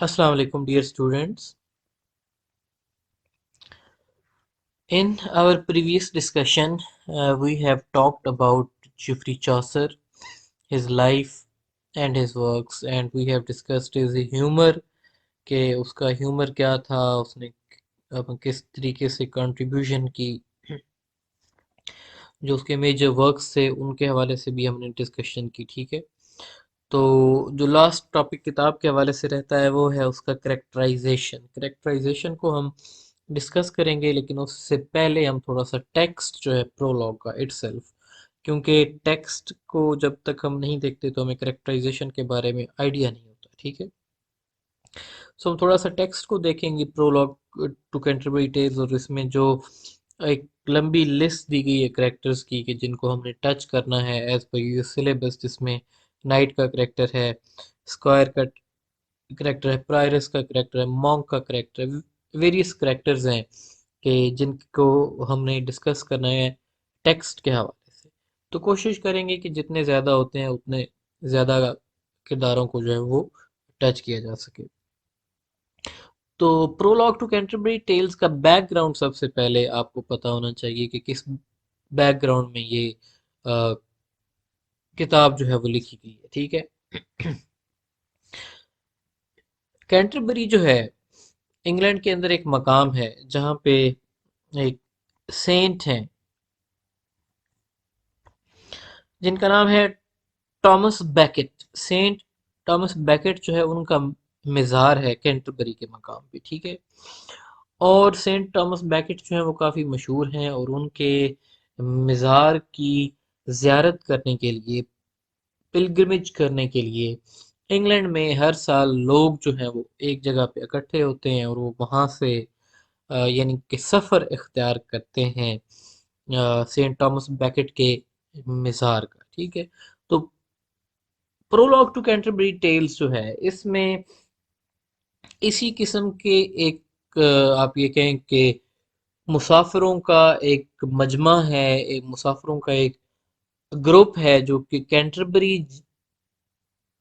Assalamu alaikum, dear students. In our previous discussion, we have talked about Geoffrey Chaucer, his life and his works, and we have discussed his humor کہ اس کا humour کیا تھا، اس نے کس طریقے سے contribution کی، جو اس کے میجر ورکس تھے ان کے حوالے سے بھی ہم نے ڈسکشن کی. ٹھیک ہے، تو جو لاسٹ ٹاپک کتاب کے حوالے سے رہتا ہے وہ ہے اس کا کریکٹرائزیشن کو ہم ڈسکس کریں گے، لیکن اس سے پہلے ہم تھوڑا سا ٹیکسٹ جو ہے پرولوگ کا اٹ سیلف، کیونکہ ٹیکسٹ کو جب تک ہم نہیں دیکھتے تو ہمیں کریکٹرائزیشن کے بارے میں آئیڈیا نہیں ہوتا. ٹھیک ہے، سو ہم تھوڑا سا ٹیکسٹ کو دیکھیں گے، پرولوگ ٹو کینٹربری ٹیلز، اور اس میں جو ایک لمبی لسٹ دی گئی ہے کریکٹرز کی کہ جن کو ہم نے ٹچ کرنا ہے ایز پر یور سلیبس، جس میں نائٹ کا کریکٹر ہے، اسکوائر کا کریکٹر ہے، پرائرس کا کریکٹر ہے، مونک کا کریکٹر ہے، ویریس کریکٹرز ہیں کہ جن کو ہم نے ڈسکس کرنا ہے ٹیکسٹ کے حوالے سے. تو کوشش کریں گے کہ جتنے زیادہ ہوتے ہیں اتنے زیادہ کرداروں کو جو ہے وہ ٹچ کیا جا سکے. تو پرولوگ ٹو کینٹربری ٹیلز کا بیک گراؤنڈ سب سے پہلے آپ کو پتہ ہونا چاہیے کہ کس بیک گراؤنڈ میں یہ کتاب جو ہے وہ لکھی گئی ہے. ٹھیک ہے، کینٹربری جو ہے انگلینڈ کے اندر ایک مقام ہے جہاں پہ ایک سینٹ ہیں جن کا نام ہے Thomas Becket. Saint Thomas Becket جو ہے ان کا مزار ہے کینٹربری کے مقام پہ. ٹھیک ہے، اور سینٹ ٹامس بیکٹ جو ہیں وہ کافی مشہور ہیں، اور ان کے مزار کی زیارت کرنے کے لیے، پلگرمیج کرنے کے لیے انگلینڈ میں ہر سال لوگ جو ہیں وہ ایک جگہ پہ اکٹھے ہوتے ہیں، اور وہ وہاں سے یعنی کہ سفر اختیار کرتے ہیں سینٹ ٹامس بیکٹ کے مزار کا. ٹھیک ہے، تو پرولوگ ٹو کینٹربری ٹیلز جو ہے اس میں اسی قسم کے ایک آپ یہ کہیں کہ مسافروں کا ایک مجمع ہے، ایک مسافروں کا ایک گروپ ہے جو کہ کینٹربری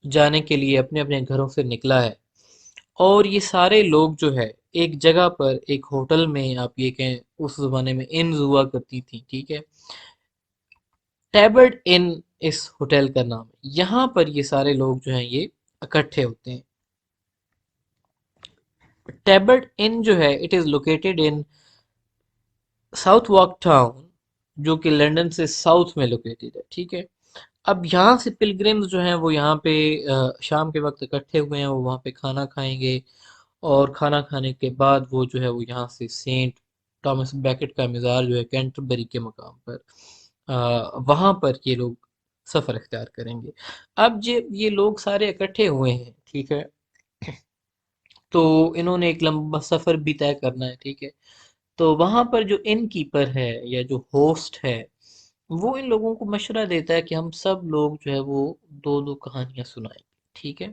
جانے کے لیے اپنے اپنے گھروں سے نکلا ہے. اور یہ سارے لوگ جو ہے ایک جگہ پر ایک ہوٹل میں، آپ یہ کہیں اس زمانے میں انز ہوا کرتی تھیں. ٹھیک ہے، ٹیبرڈ ان اس ہوٹل کا نام ہے، یہاں پر یہ سارے لوگ جو ہیں یہ اکٹھے ہوتے ہیں. ٹیبرڈ ان جو ہے it is located in South walk town, جو کہ لنڈن سے ساؤتھ میں لوکیٹڈ ہے. ٹھیک ہے، اب یہاں سے پلگرمز جو ہیں وہ یہاں پہ شام کے وقت اکٹھے ہوئے ہیں، وہ وہاں پہ کھانا کھائیں گے، اور کھانا کھانے کے بعد وہ جو ہے وہ یہاں سے سینٹ ٹامس بیکٹ کا مزار جو ہے کینٹربری کے مقام پر وہاں پر یہ لوگ سفر اختیار کریں گے. اب یہ لوگ سارے اکٹھے ہوئے ہیں. ٹھیک ہے، تو انہوں نے ایک لمبا سفر بھی طے کرنا ہے. ٹھیک ہے، تو وہاں پر جو ان کیپر ہے یا جو ہوسٹ ہے وہ ان لوگوں کو مشورہ دیتا ہے کہ ہم سب لوگ جو ہے وہ دو دو کہانیاں سنائیں گے. ٹھیک ہے،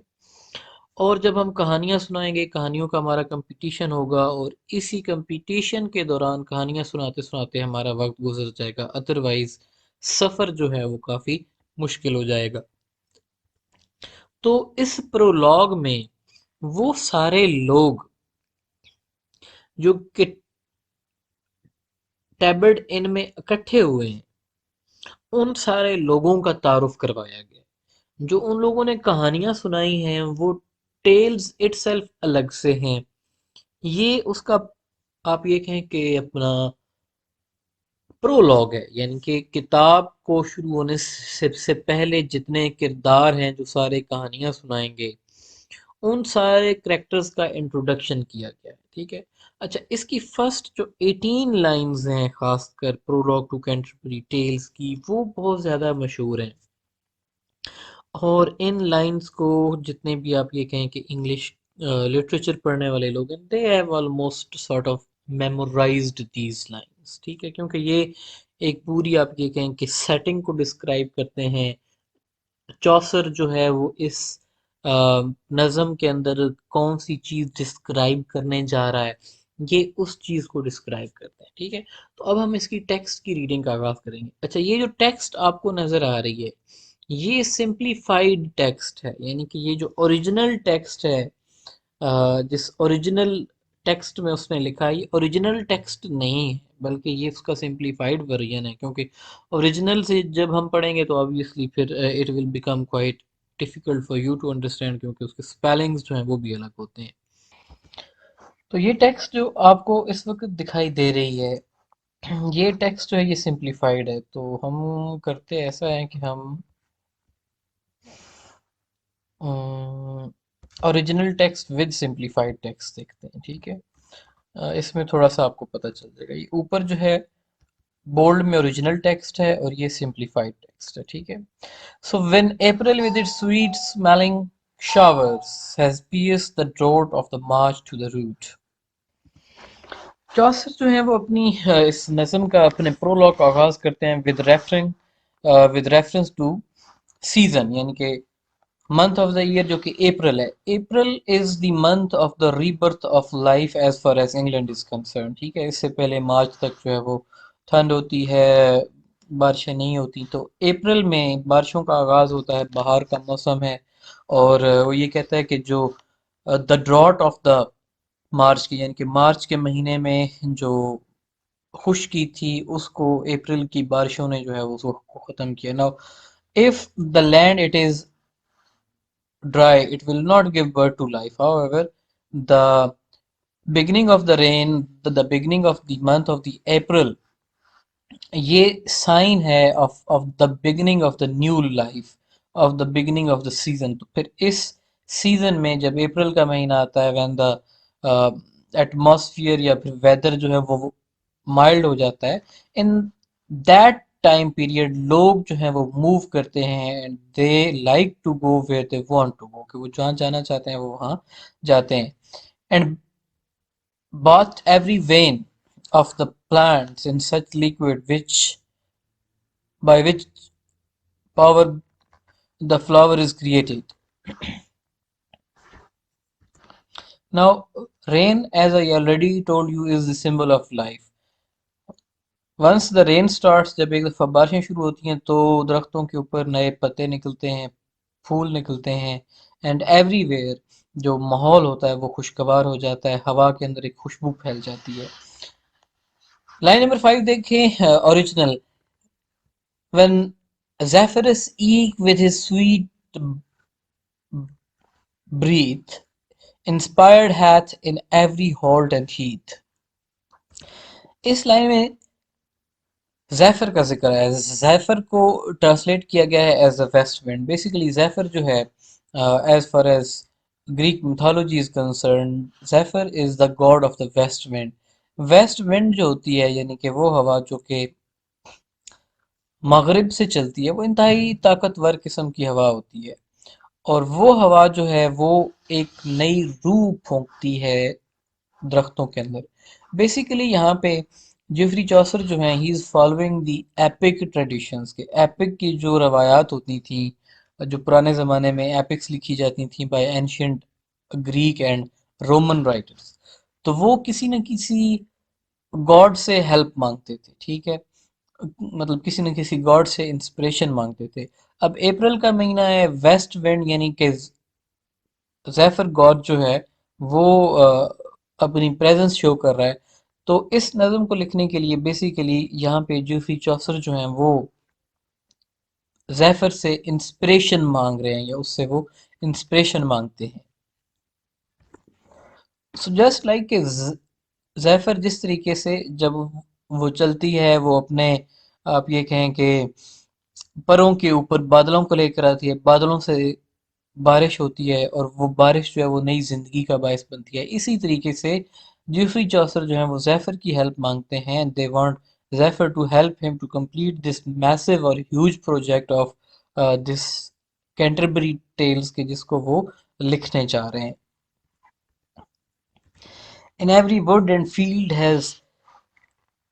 اور جب ہم کہانیاں سنائیں گے، کہانیوں کا ہمارا کمپٹیشن ہوگا، اور اسی کمپٹیشن کے دوران کہانیاں سناتے سناتے ہمارا وقت گزر جائے گا، ادروائز سفر جو ہے وہ کافی مشکل ہو جائے گا. تو اس پرولوگ میں وہ سارے لوگ جو کہ ٹیبرڈ ان میں اکٹھے ہوئے ہیں ان سارے لوگوں کا تعارف کروایا گیا. جو ان لوگوں نے کہانیاں سنائی ہیں وہ ٹیلز اٹ سیلف الگ سے ہیں. یہ اس کا آپ یہ کہیں کہ اپنا پرولوگ ہے، یعنی کہ کتاب کو شروع ہونے سے پہلے جتنے کردار ہیں جو سارے کہانیاں سنائیں گے ان سارے کریکٹرز کا انٹروڈکشن کیا گیا ہے. ٹھیک ہے، اچھا، اس کی فرسٹ جو 18 لائنز ہیں خاص کر پرولوگ ٹو کینٹربری ٹیلز کی، وہ بہت زیادہ مشہور ہیں. اور ان لائنز کو جتنے بھی آپ یہ کہیں کہ انگلش لٹریچر پڑھنے والے لوگ ہیں they have almost sort of memorised these lines. ٹھیک ہے، کیونکہ یہ ایک پوری آپ یہ کہیں کہ سیٹنگ کو ڈسکرائب کرتے ہیں. چوسر جو ہے وہ اس نظم کے اندر کون سی چیز ڈسکرائب کرنے جا رہا ہے، یہ اس چیز کو ڈسکرائب کرتے ہیں. ٹھیک ہے، تو اب ہم اس کی ٹیکسٹ کی ریڈنگ کا آغاز کریں گے. اچھا، یہ جو ٹیکسٹ آپ کو نظر آ رہی ہے یہ سمپلیفائڈ ٹیکسٹ ہے، یعنی کہ یہ جو اوریجنل ٹیکسٹ ہے جس اوریجنل ٹیکسٹ میں اس نے لکھا ہے، یہ اوریجنل ٹیکسٹ نہیں ہے بلکہ یہ اس کا سمپلیفائڈ ورژن ہے، کیونکہ اوریجنل سے جب ہم پڑھیں گے تو آبویسلی پھر it will become quite difficult for you to understand, کیونکہ اس کے اسپیلنگس جو ہیں وہ بھی الگ ہوتے ہیں۔ تو یہ ٹیکسٹ جو آپ کو اس وقت دکھائی دے رہی ہے، یہ ٹیکسٹ جو ہے یہ سمپلیفائڈ ہے، تو ہم کرتے ایسا ہے کہ ہم original text with simplified text دیکھتے ہیں، ٹھیک ہے۔ اس میں تھوڑا سا آپ کو پتہ چل جائے گا، یہ اوپر جو ہے بولڈ میں اوریجنل ٹیکسٹ ہے اور یہ سمپلیفائڈ ٹیکسٹ ہے، ٹھیک ہے۔ So when April with its sweet smelling showers has pierced the drought of the march to the root۔ چوسر جو ہیں وہ اپنی اس نظم کا اپنے پرولوگ کا آغاز کرتے ہیں ود ریفرنس ٹو سیزن، یعنی کہ منتھ آف دا ایئر جو کہ اپریل ہے۔ April is the month of the rebirth of life as far as England is concern, ٹھیک ہے۔ اس سے پہلے مارچ تک جو ہے وہ ٹھنڈ ہوتی ہے، بارشیں نہیں ہوتی، تو اپریل میں بارشوں کا آغاز ہوتا ہے، بہار کا موسم ہے، اور وہ یہ کہتا ہے کہ جو دا ڈراٹ آف دا مارچ کی، یعنی کہ مارچ کے مہینے میں جو خشکی تھی اس کو اپریل کی بارشوں نے جو ہے اس کو ختم کیا۔ Now if the land it is dry it will not give birth to life, however the beginning of the rain, the beginning of the month of the April، یہ سائن ہے of the beginning of the new life, of the beginning of the season. تو پھر اس season میں جب April کا مہینہ آتا ہے، وین دا ایٹماسفیئر یا پھر ویدر جو ہے وہ مائلڈ ہو جاتا ہے، ان دیٹ ٹائم پیریڈ لوگ جو ہیں وہ موو کرتے ہیں، they like to go where they want to go, کہ وہ جہاں جانا چاہتے ہیں وہ وہاں جاتے ہیں۔ And bath every vein of the plants in such liquid which by which power the flower is created. Now, rain, as I already told you, is the symbol of life. Once the rain starts, جب ایک دفعہ بارشیں شروع ہوتی ہیں تو درختوں کے اوپر نئے پتے نکلتے ہیں، پھول نکلتے ہیں، اینڈ ایوری ویئر جو ماحول ہوتا ہے وہ خوشگوار ہو جاتا ہے، ہوا کے اندر ایک خوشبو پھیل جاتی ہے۔ لائن نمبر 5 دیکھیں، original. When Zephyrus eke with his sweet breath inspired hath in every halt and heath۔ اس لائن میں زیفر کا ذکر ہے۔ زیفر کو ٹرانسلیٹ کیا گیا ہے as a west wind. Basically Zephyr جو ہے as far as Greek mythology is concern, Zephyr is the god of the west wind. West wind جو ہوتی ہے یعنی کہ وہ ہوا جو کہ مغرب سے چلتی ہے، وہ انتہائی طاقتور قسم کی ہوا ہوتی ہے، اور وہ ہوا جو ہے وہ ایک نئی روح پھونکتی ہے درختوں کے اندر۔ بیسیکلی یہاں پہ جیفری چوسر جو ہیں he is following the epic traditions, کے ایپک کی جو روایات ہوتی تھیں، جو پرانے زمانے میں ایپکس لکھی جاتی تھیں by ancient Greek and Roman writers, تو وہ کسی نہ کسی گاڈ سے ہیلپ مانگتے تھے، ٹھیک ہے، مطلب کسی نہ کسی گاڈ سے انسپریشن مانگتے تھے۔ اب اپریل کا مہینہ ہے، ویسٹ ونڈ یعنی کہ زیفر گاڈ جو ہے وہ اپنی پریزنس شو کر رہا ہے، تو اس نظم کو لکھنے کے لیے بیسیکلی یہاں پہ جیفری چوسر جو ہیں وہ زیفر سے انسپریشن مانگ رہے ہیں، یا اس سے وہ انسپریشن مانگتے ہیں۔ سو جسٹ لائک کہ زیفر جس طریقے سے جب وہ چلتی ہے وہ اپنے آپ یہ کہیں کہ پروں کے اوپر بادلوں کو لے کر آتی ہے، بادلوں سے بارش ہوتی ہے، اور وہ بارش جو ہے وہ نئی زندگی کا باعث بنتی ہے، اسی طریقے سے جیفری چوسر جو ہیں وہ زیفر کی ہیلپ مانگتے ہیں۔ دے وانٹ زیفر ٹو ہیلپ ہم ٹو کمپلیٹ دس میسو اور huge project of this Canterbury tells کے، جس کو وہ لکھنے چاہ رہے ہیں۔ In every wood and field has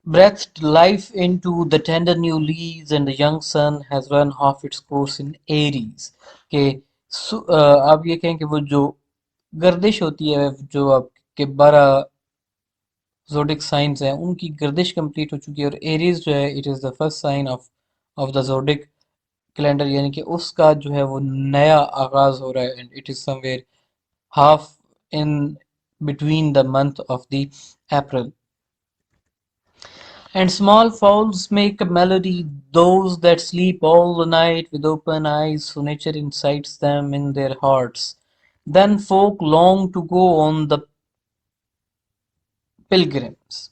breathed life into the tender new leaves, and the young sun has run half its course in Aries۔ کہ آپ یہ کہیں کہ وہ جو گردش ہوتی ہے، جو آپ کے 12 زوڈک سائنز ہیں ان کی گردش کمپلیٹ ہو چکی ہے، اور ایریز جو ہے it is the first sign of the zodiac calendar, یعنی کہ اس کا جو ہے وہ نیا آغاز ہو رہا ہے، and it is some where half in between the month of the April. And small fowls make a melody, those that sleep all the night with open eyes, so nature incites them in their hearts. Then folk long to go on the pilgrims,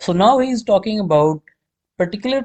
So now he is talking about particular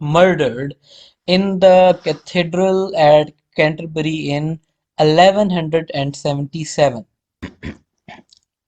murdered in the cathedral at Canterbury in 1177,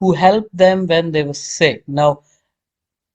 who helped them when they were sick. Now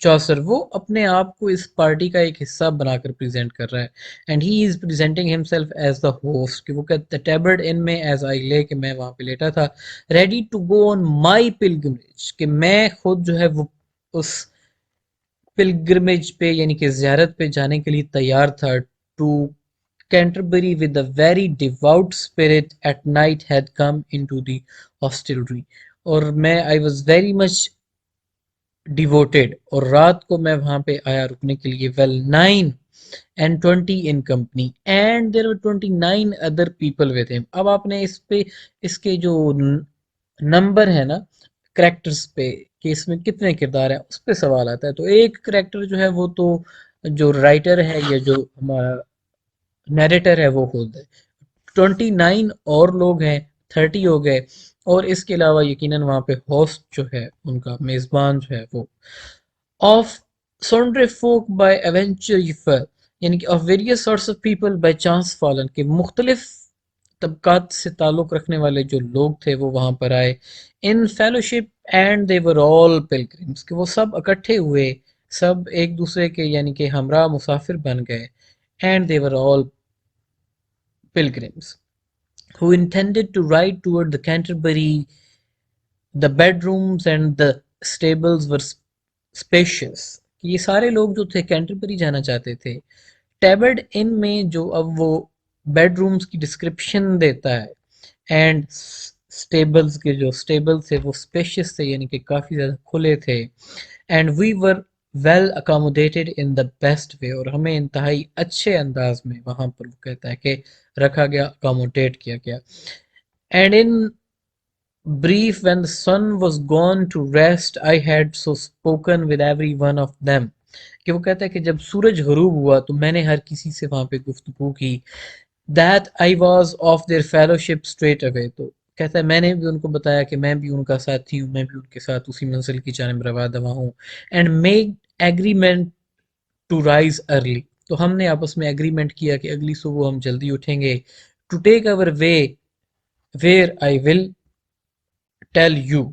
چوسر وہ اپنے آپ کو اس party کا ایک حصہ بنا کر present کر رہا ہے and he is presenting himself as the host کہ وہ کہتا ہے ٹیبرڈ ان میں ایز آئی لے کہ میں وہاں پہ لیٹا تھا ready to go on my pilgrimage کہ میں خود جو ہے وہ اس پلگرمیج پہ یعنی کہ زیارت پہ جانے کے لیے تیار تھا to Canterbury with a very devout spirit at night had come into the hostelry اور میں I was very much devoted اور رات کو میں وہاں پہ آیا رکنے کے لیے well 9 and 20 in company and there were 29 other people with him اب آپ نے اس پہ اس کے جو نمبر ہے نا کریکٹرز پہ کہ اس میں کتنے کردار ہیں اس پہ سوال آتا ہے تو ایک کریکٹر جو ہے وہ تو جو رائٹر ہے یا جو ہمارا نیریٹر ہے وہ خود ہے 29 اور لوگ ہیں 30 ہو گئے اور اس کے علاوہ یقیناً وہاں پہ ہوسٹ جو ہے ان کا میزبان جو ہے وہ of sundry folk by aventure یعنی کہ of various sorts of people by chance fallen کہ مختلف طبقات سے تعلق رکھنے والے جو لوگ تھے وہ وہاں پر آئے ان fellowship and they were all Pilgrim's کہ وہ سب اکٹھے ہوئے سب ایک دوسرے کے یعنی کہ ہمراہ مسافر بن گئے and they were all pilgrims who intended to ride toward the Canterbury. The bedrooms and the stables were spacious. یہ سارے لوگ جو تھے کینٹربری جانا چاہتے تھے ٹیبرڈ ان میں جو اب وہ بیڈ رومز کی ڈسکرپشن دیتا ہے اینڈ اسٹیبلز کے جو اسٹیبل تھے وہ اسپیشیس تھے یعنی کہ کافی زیادہ کھلے تھے and we were well accommodated in the best way اور ہمیں انتہائی اچھے انداز میں وہاں پر وہ کہتا ہے کہ رکھا گیا اکاموڈیٹ کیا گیا and in brief when the sun was gone to rest I had so spoken with every one of them کہ وہ کہتا ہے کہ جب سورج غروب ہوا تو میں نے ہر کسی سے وہاں پہ گفتگو کی that I was of their fellowship straight away تو کہتا ہے میں نے بھی ان کو بتایا کہ میں بھی ان کا ساتھی ہوں میں بھی ان کے ساتھ اسی منزل کی جانب روا دوا ہوں and made agreement to rise early تو ہم نے آپس میں اگریمنٹ کیا کہ اگلی صبح ہم جلدی اٹھیں گے to take our way where I will tell you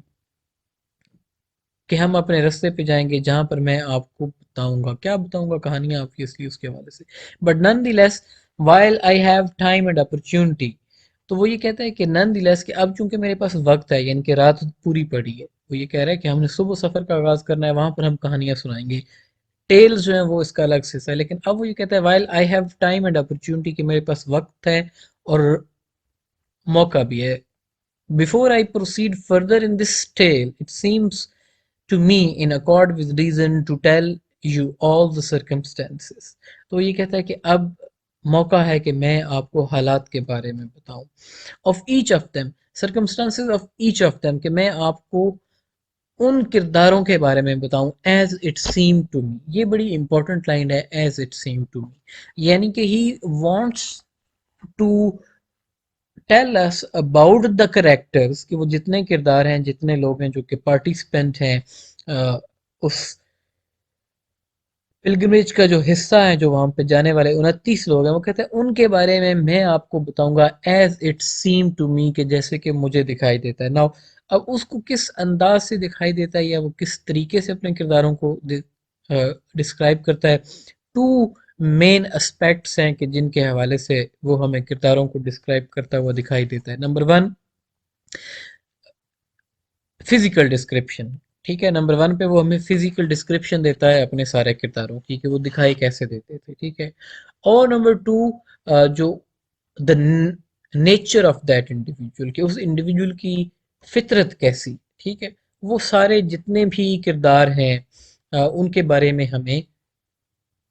کہ ہم اپنے رستے پہ جائیں گے جہاں پر میں آپ کو بتاؤں گا کیا بتاؤں گا کہانیاں آپ کی اس لیے اس کے حوالے سے بٹ نن دی لیس while I have time and opportunity تو وہ یہ کہتا ہے کہ نن دی لیس کہ اب چونکہ میرے پاس وقت ہے یعنی کہ رات پوری پڑی ہے وہ یہ کہہ رہا ہے کہ ہم نے صبح سفر کا آغاز کرنا ہے وہاں پر ہم کہانیاں سنائیں گے ٹیلز جو ہیں وہ اس کا الگ سے حصہ ہے لیکن اب وہ یہ کہتا ہے while I have time and opportunity کہ میرے پاس وقت ہے اور موقع بھی ہے before I proceed further in this tale it seems to me in accord with reason to tell you all the circumstances تو یہ کہتا ہے کہ اب موقع ہے کہ میں آپ کو حالات کے بارے میں بتاؤں of each of them circumstances of each of them کہ میں آپ کو ان کرداروں کے بارے میں بتاؤں as it seemed to me یہ بڑی امپورٹنٹ لائن ہے as it seemed to me یعنی کہ he wants to tell us about the characters کہ وہ جتنے کردار ہیں جتنے لوگ ہیں جو کہ پارٹیسپینٹ ہیں اس پلگرمیج کا جو حصہ ہے جو وہاں پہ جانے والے 29 لوگ ہیں وہ کہتے ہیں ان کے بارے میں آپ کو بتاؤں گا as it seem to me کہ جیسے کہ مجھے دکھائی دیتا ہے ناؤ اب اس کو کس انداز سے دکھائی دیتا ہے یا وہ کس طریقے سے اپنے کرداروں کو ڈسکرائب کرتا ہے ٹو مین اسپیکٹس ہیں کہ جن کے حوالے سے وہ ہمیں کرداروں کو ڈسکرائب کرتا ہوا دکھائی دیتا ہے نمبر 1 فزیکل ڈسکرپشن ٹھیک ہے نمبر 1 پہ وہ ہمیں فزیکل ڈسکرپشن دیتا ہے اپنے سارے کرداروں کی کہ وہ دکھائی کیسے دیتے تھے ٹھیک ہے اور نمبر 2 جو the nature of that individual کہ اس انڈیویجول کی فطرت کیسی ٹھیک ہے وہ سارے جتنے بھی کردار ہیں ان کے بارے میں ہمیں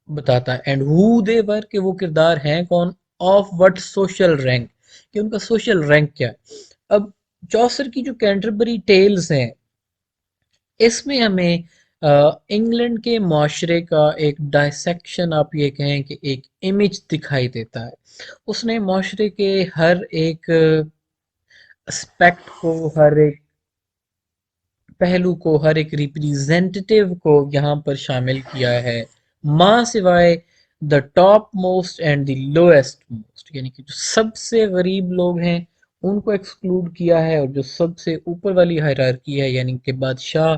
بتاتا ہے اینڈ ہو دے ور کہ وہ کردار ہیں کون آف وٹ سوشل رینک کہ ان کا سوشل رینک کیا ہے اب چوسر کی جو کینٹربری ٹیلز ہیں اس میں ہمیں انگلینڈ کے معاشرے کا ایک ڈائسیکشن آپ یہ کہیں کہ ایک امیج دکھائی دیتا ہے اس نے معاشرے کے ہر ایک اسپیکٹ کو ہر ایک پہلو کو ہر ایک ریپریزنٹیٹیو کو یہاں پر شامل کیا ہے ماں سوائے the top most and the lowest most یعنی کہ جو سب سے غریب لوگ ہیں ان کو ایکسکلوڈ کیا ہے اور جو سب سے اوپر والی ہائرارکی ہے یعنی کہ بادشاہ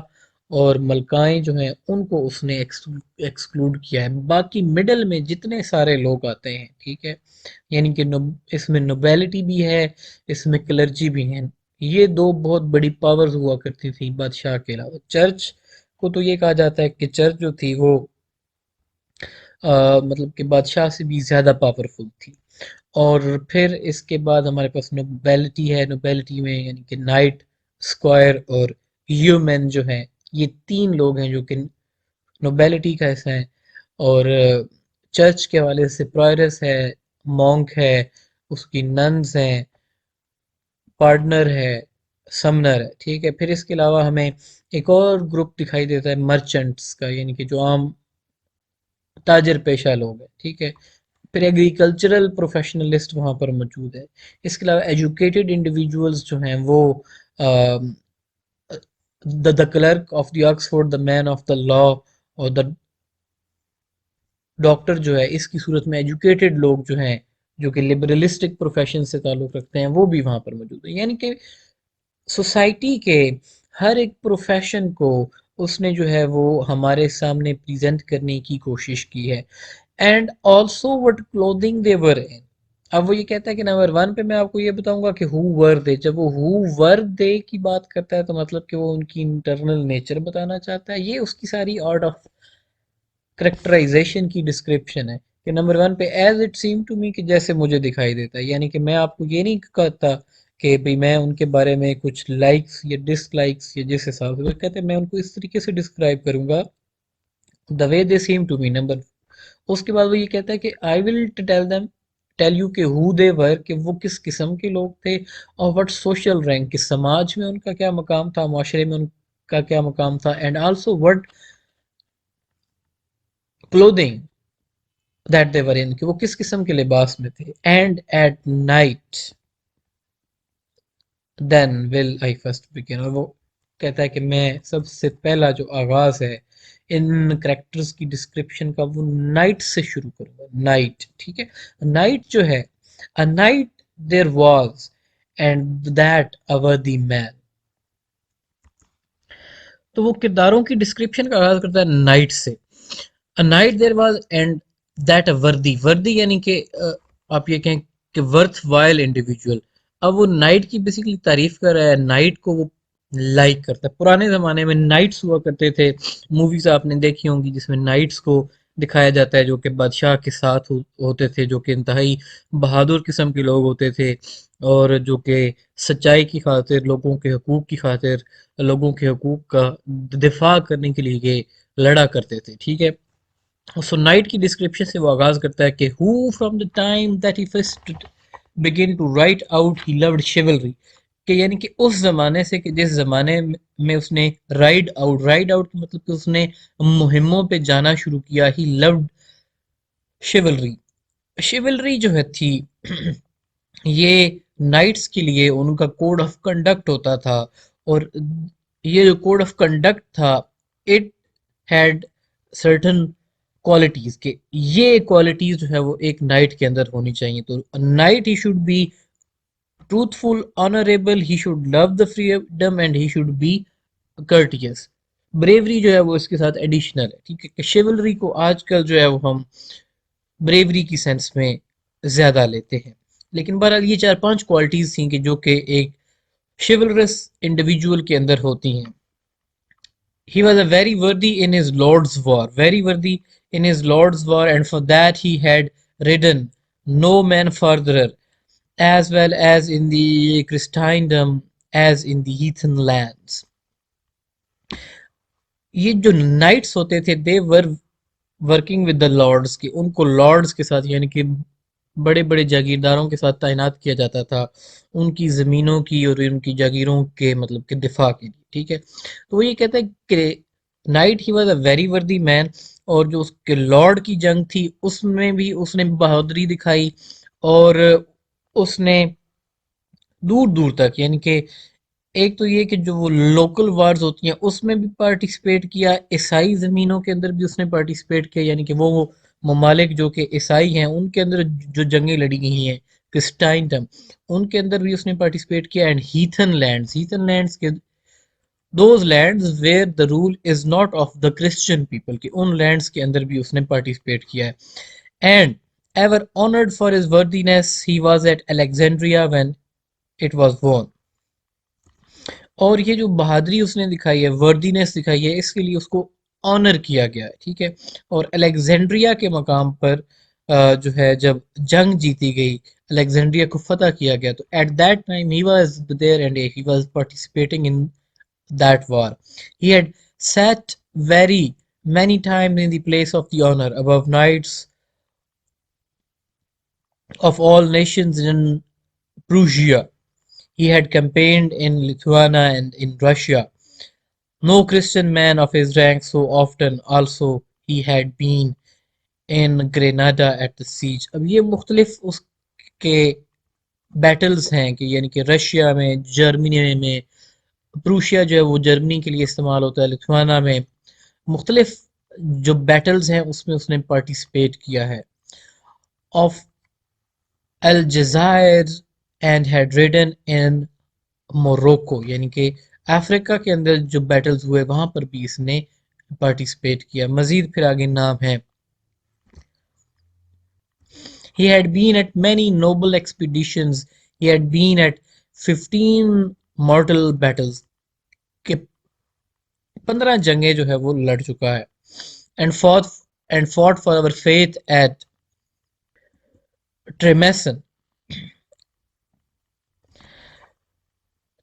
اور ملکائیں جو ہیں ان کو اس نے ایکسکلوڈ کیا ہے. باقی مڈل میں جتنے سارے لوگ آتے ہیں ٹھیک ہے، یعنی کہ اس میں نوبیلٹی بھی ہے، اس میں کلرجی بھی ہیں. یہ دو بہت بڑی پاورز ہوا کرتی تھی بادشاہ کے علاوہ. چرچ کو تو یہ کہا جاتا ہے کہ چرچ جو تھی وہ مطلب کہ بادشاہ سے بھی زیادہ پاورفل تھی. اور پھر اس کے بعد ہمارے پاس نوبیلٹی ہے. نوبیلٹی میں یعنی کہ نائٹ، اسکوائر اور ہیومن جو ہیں، یہ تین لوگ ہیں جو کہ نوبیلٹی کا حصہ ہیں. اور چرچ کے حوالے سے پرائرس ہے، مونک ہے، اس کی ننز ہیں، پارٹنر ہے، سمنر ہے. ٹھیک ہے، پھر اس کے علاوہ ہمیں ایک اور گروپ دکھائی دیتا ہے مرچنٹس کا، یعنی کہ جو عام تاجر پیشہ لوگ ہیں. ٹھیک ہے، پھر ایگریکلچرل پروفیشنلسٹ وہاں پر موجود ہے. اس کے علاوہ ایجوکیٹڈ انڈیویجولز جو ہیں وہ the clerk of the Oxford, the man of the law اور دا ڈاکٹر جو ہے، اس کی صورت میں ایجوکیٹڈ لوگ جو ہیں جو کہ لبرلسٹک پروفیشن سے تعلق رکھتے ہیں وہ بھی وہاں پر موجود ہیں. یعنی کہ سوسائٹی کے ہر ایک پروفیشن کو اس نے جو ہے وہ ہمارے سامنے پریزنٹ کرنے کی کوشش کی ہے. And also what clothing they were ان. اب وہ یہ کہتا ہے کہ نمبر ون پہ میں آپ کو یہ بتاؤں گا کہ ہو ور دے. جب وہ ہو ور دے کی بات کرتا ہے تو مطلب کہ وہ ان کی انٹرنل نیچر بتانا چاہتا ہے. یہ اس کی ساری آرٹ آف کریکٹرائزیشن کی ڈسکرپشن ہے کہ نمبر ون پہ as it seem to me, کہ جیسے مجھے دکھائی دیتا ہے. یعنی کہ میں آپ کو یہ نہیں کہتا کہ بھئی میں ان کے بارے میں کچھ لائکس یا ڈس لائکس یا جس حساب سے کہتے ہیں میں ان کو اس طریقے سے ڈسکرائب کروں گا دا وے دے سیم ٹو می. نمبر اس کے بعد وہ یہ کہتا ہے کہ آئی ول ٹیل یو کہ ہو دے ور، کہ وہ کس قسم کے لوگ تھے، اور وٹ سوشل رینک، کہ سماج میں ان کا کیا مقام تھا، معاشرے میں ان کا کیا مقام تھا. And also what clothing that they were in, کہ وہ کس قسم کے لباس میں تھے. And at knight then will I first begin. اور وہ کہتا ہے کہ میں سب سے پہلا جو آغاز ہے ان کریکٹرز کی ڈسکرپشن کا وہ نائٹ سے شروع کروں گا. نائٹ، ٹھیک ہے، نائٹ جو ہے، a night there was and that a worthy man. تو وہ کرداروں کی ڈسکرپشن کا آغاز کرتا ہے نائٹ سے. a night there was and that a worthy. worthy یعنی کہ آپ یہ کہیں کہ ورتھ وائل انڈیویجول. اب وہ نائٹ کی بیسیکلی تعریف کر رہا ہے، نائٹ کو وہ لائک کرتا ہے. پرانے زمانے میں نائٹس ہوا کرتے تھے، موویز آپ نے دیکھی ہوں گی جس میں نائٹس کو دکھایا جاتا ہے جو کہ بادشاہ کے ساتھ ہوتے تھے، جو کہ انتہائی بہادر قسم کے لوگ ہوتے تھے اور جو کہ سچائی کی خاطر، لوگوں کے حقوق کی خاطر، لوگوں کے حقوق کا دفاع کرنے کے لیے یہ لڑا کرتے تھے. ٹھیک ہے، سو نائٹ کی ڈسکرپشن سے وہ آغاز کرتا ہے کہ who from the time that he first begin to write out he loved chivalry. کہ یعنی کہ اس زمانے سے کہ جس زمانے میں اس نے رائڈ آؤٹ مطلب کہ اس نے مہموں پہ جانا شروع کیا. ہی loved chivalry. chivalry جو ہے تھی یہ نائٹس کے لیے ان کا کوڈ آف کنڈکٹ ہوتا تھا. اور یہ جو کوڈ آف کنڈکٹ تھا اٹ ہیڈ سرٹن کوالٹیز، کہ یہ کوالٹیز جو ہے وہ ایک نائٹ کے اندر ہونی چاہیے. تو knight he should be truthful, honourable, he should love the freedom and he should be courteous. Bravery جو ہے وہ اس کے ساتھ ایڈیشنل ہے. ٹھیک ہے، کہ شیولری کو آج کل جو ہے وہ ہم بریوری کی سینس میں زیادہ لیتے ہیں، لیکن بہرحال یہ چار پانچ کوالٹیز تھیں کہ جو کہ ایک شیولرس انڈیویجول کے اندر ہوتی ہیں. He was a very worthy in his Lord's war, very worthy in his Lord's war, and for that he had ridden no man further, as well as in the Christendom as in the heathen lands. یہ جو knights ہوتے تھے they were working with the lords, کی ان کو Lord's کے ساتھ یعنی کہ بڑے بڑے جاگیرداروں کے ساتھ تعینات کیا جاتا تھا ان کی زمینوں کی اور ان کی جاگیروں کے مطلب کہ دفاع کے لیے. ٹھیک ہے، تو وہ یہ کہتا ہے کہ night he was a very وردی مین، اور جو اس کے لارڈ کی جنگ تھی اس میں بھی اس نے بہادری دکھائی، اور اس نے دور دور تک یعنی کہ ایک تو یہ کہ جو وہ لوکل وارز ہوتی ہیں اس میں بھی پارٹیسپیٹ کیا، عیسائی زمینوں کے اندر بھی اس نے پارٹیسپیٹ کیا، یعنی کہ وہ ممالک جو کہ عیسائی ہیں ان کے اندر جو جنگیں لڑی گئی ہیں کرسٹائنٹم ان کے اندر بھی اس نے پارٹیسپیٹ کیا. اینڈ ہیتھن لینڈز کے those lands where the rule is not of the Christian people, کہ ان لینڈز کے اندر بھی اس نے پارٹیسپیٹ کیا ہے. And ever honoured for his worthiness he was at Alexandria when it was won. اور یہ جو بہادری اس نے دکھائی ہے، وردینس دکھائی ہے، اس کے لیے اس کو آنر کیا گیا ہے، ٹھیک ہے. اور الیگزینڈریا کے مقام پر جو ہے جب جنگ جیتی گئی، الیگزینڈریا کو فتح کیا گیا، تو at that time he was there and he was participating in that war. He had sat very many times in the place of the honor above knights of all nations in Prussia. He had campaigned in Lithuania and in Russia. No Christian man of his rank so often. Also, he had been in Grenada at the siege. اب یہ مختلف اس کے Beatles ہیں کہ یعنی کہ Russia میں، جرمنی میں، پروشیا جو ہے وہ جرمنی کے لیے استعمال ہوتا ہے، لتھوانا میں مختلف جو بیٹلز ہیں اس میں اس نے پارٹیسپیٹ کیا ہے. آف الجزائر and head ridden in Morocco, یعنی کہ افریقہ کے اندر جو بیٹلز ہوئے وہاں پر بھی اس نے پارٹیسپیٹ کیا. مزید پھر آگے نام ہے. He had been at many noble expeditions. He had been at 15 mortal battles. کہ 15 جنگیں جو ہے وہ لڑ چکا ہے. And fought for our faith at Tremesen.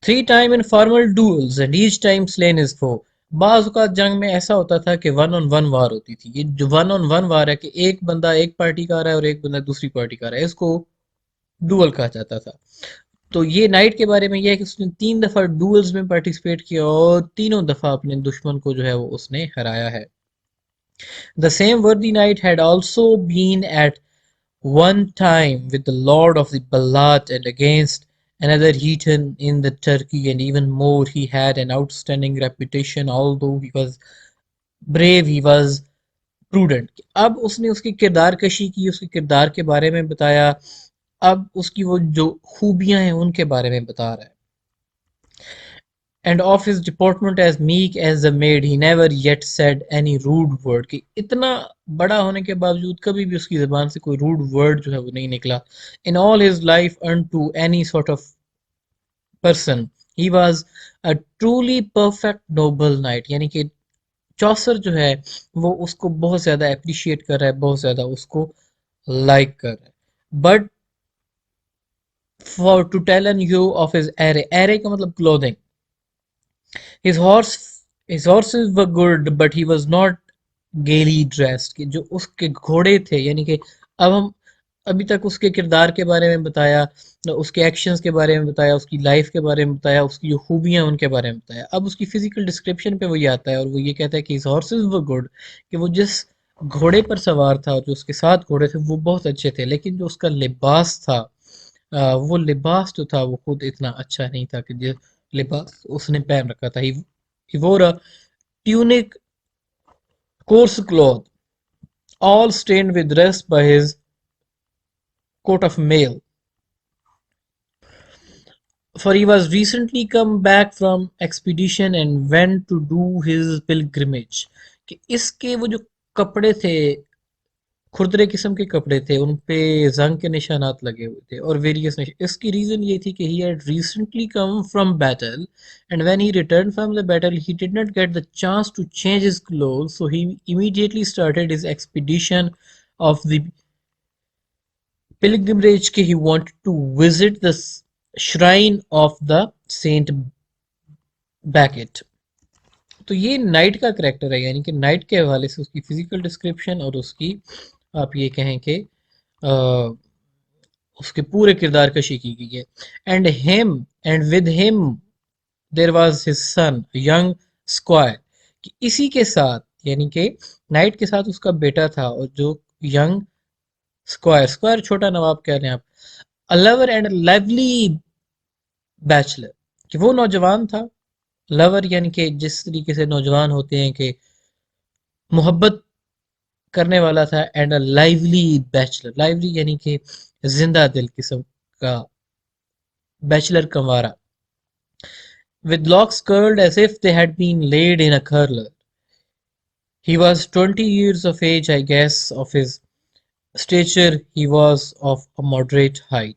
3 times in formal duels and each time slain his foe. بعض اوقات جنگ میں ایسا ہوتا تھا کہ ون آن ون وار ہوتی تھی. یہ جو ون آن ون وار ہے کہ ایک بندہ ایک پارٹی کا رہا ہے اور ایک بندہ دوسری پارٹی کا رہا ہے، اس کو ڈوئل کہا جاتا تھا. تو یہ نائٹ کے بارے میں یہ ہے کہ اس نے 3 دفعہ ڈوئلز میں پارٹیسپیٹ کیا اور تینوں دفعہ اپنے دشمن کو جو ہے وہ اس نے ہرایا ہے. The same worthy knight had also been at one time with the lord of the Ballat and against another heathen in the Turkey, and even more he had an outstanding reputation. Although he was brave, he was prudent. اب اس نے اس کی کردار کشی کی، اس کے کردار کے بارے میں بتایا، اب اس کی وہ جو خوبیاں ہیں ان کے بارے میں بتا رہا ہے. And of his deportment as meek as a maid, he never yet said any rude word. کہ اتنا بڑا ہونے کے باوجود کبھی بھی اس کی زبان سے کوئی rude word جو ہے وہ نہیں نکلا. In all his life unto any sort of person, he was a truly perfect noble knight. یعنی کہ چوسر جو ہے وہ اس کو بہت زیادہ اپریشیٹ کر رہا ہے، بہت زیادہ اس کو لائک کر رہا ہے. But for to tell you of his array، array کا مطلب کلوتھنگ. His horses were good but he was not gaily dressed. کہ جو اس کے گھوڑے تھے، یعنی کہ اب ہم ابھی تک اس کے کردار کے بارے میں بتایا، اس کے ایکشنز کے بارے میں بتایا، اس کی لائف کے بارے میں بتایا، اس کی جو خوبیاں ان کے بارے میں بتایا. اب اس کی فزیکل ڈسکرپشن پہ وہی آتا ہے اور وہ یہ کہتا ہے کہ his horses were good، کہ وہ جس گھوڑے پر سوار تھا اور جو اس کے ساتھ گھوڑے تھے وہ بہت اچھے تھے، لیکن جو اس کا لباس تھا وہ لباس جو تھا وہ خود اتنا اچھا نہیں تھا کہ جو لباس اس نے پہن رکھا تھا. He wore a tunic coarse cloth, all stained with rust by his coat of mail. For he was recently come back from expedition and went to do his pilgrimage. کہ اس کے وہ جو کپڑے تھے کھردرے قسم کے کپڑے تھے، ان پہ زنگ کے نشانات لگے ہوئے تھے اور ویریس اس کی ریزن یہ تھی کہ he had recently come from battle and when he returned from the battle he did not get the chance to change his clothes, so he immediately started his expedition of the pilgrimage کہ he wanted to visit the shrine of the Saint Becket. تو یہ night کا character ہے، یعنی کہ night کے حوالے سے اس کی فزیکل ڈسکرپشن اور اس کی آپ یہ کہیں کہ اس کے پورے کردار کشی کی گئی ہے. اینڈ ود ہم there was his son young square, کہ اسی کے ساتھ یعنی کہ نائٹ کے ساتھ اس کا بیٹا تھا اور جو ینگ اسکوائر چھوٹا نواب کہہ رہے ہیں آپ. a lover and a lively bachelor، کہ وہ نوجوان تھا. لور یعنی کہ جس طریقے سے نوجوان ہوتے ہیں کہ محبت کرنے والا تھا، اینڈ اے لائیولی بیچلر، لائیولی یعنی کہ زندہ دل قسم کا، bachelor کنوارا. with locks curled as if they had been laid in a curler. He was 20 years of age, I guess. Of his stature, he was of a moderate height.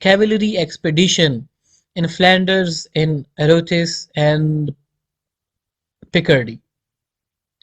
cavalry expedition in Flanders, in Arotis and Picardy.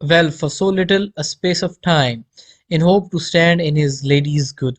well for so little a space of time in hope to stand in his lady's good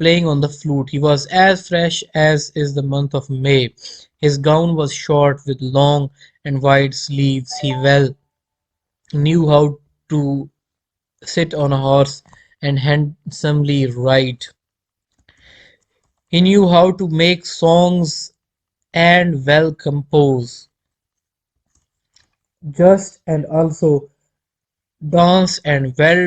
playing on the flute. He was as fresh as is the month of May. His gown was short with long and wide sleeves. He well knew how to sit on a horse and handsomely ride. He knew how to make songs and well compose, just and also dance and well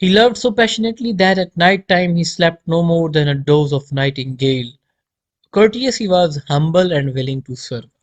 He loved so passionately that at night time he slept no more than a dose of nightingale. Courteous he was, humble and willing to serve.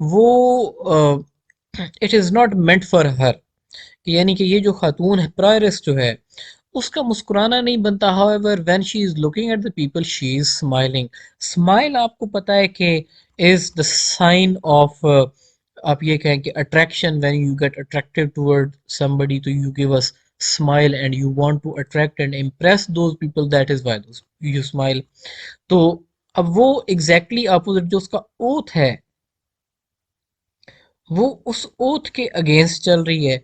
وہ it is not meant for her, یعنی کہ یہ جو خاتون ہے پرائرس جو ہے اس کا مسکرانا نہیں بنتا. However when she is looking at the people she is smiling. Smile آپ کو پتا ہے کہ از دا سائن آف، آپ یہ کہیں کہ attraction. When you get attractive toward somebody تو you give us smile and you want to attract and impress those people, that is why you smile. تو اب وہ ایگزیکٹلی اپوزٹ جو اس کا اوتھ ہے وہ اس اوتھ کے اگینسٹ چل رہی ہے.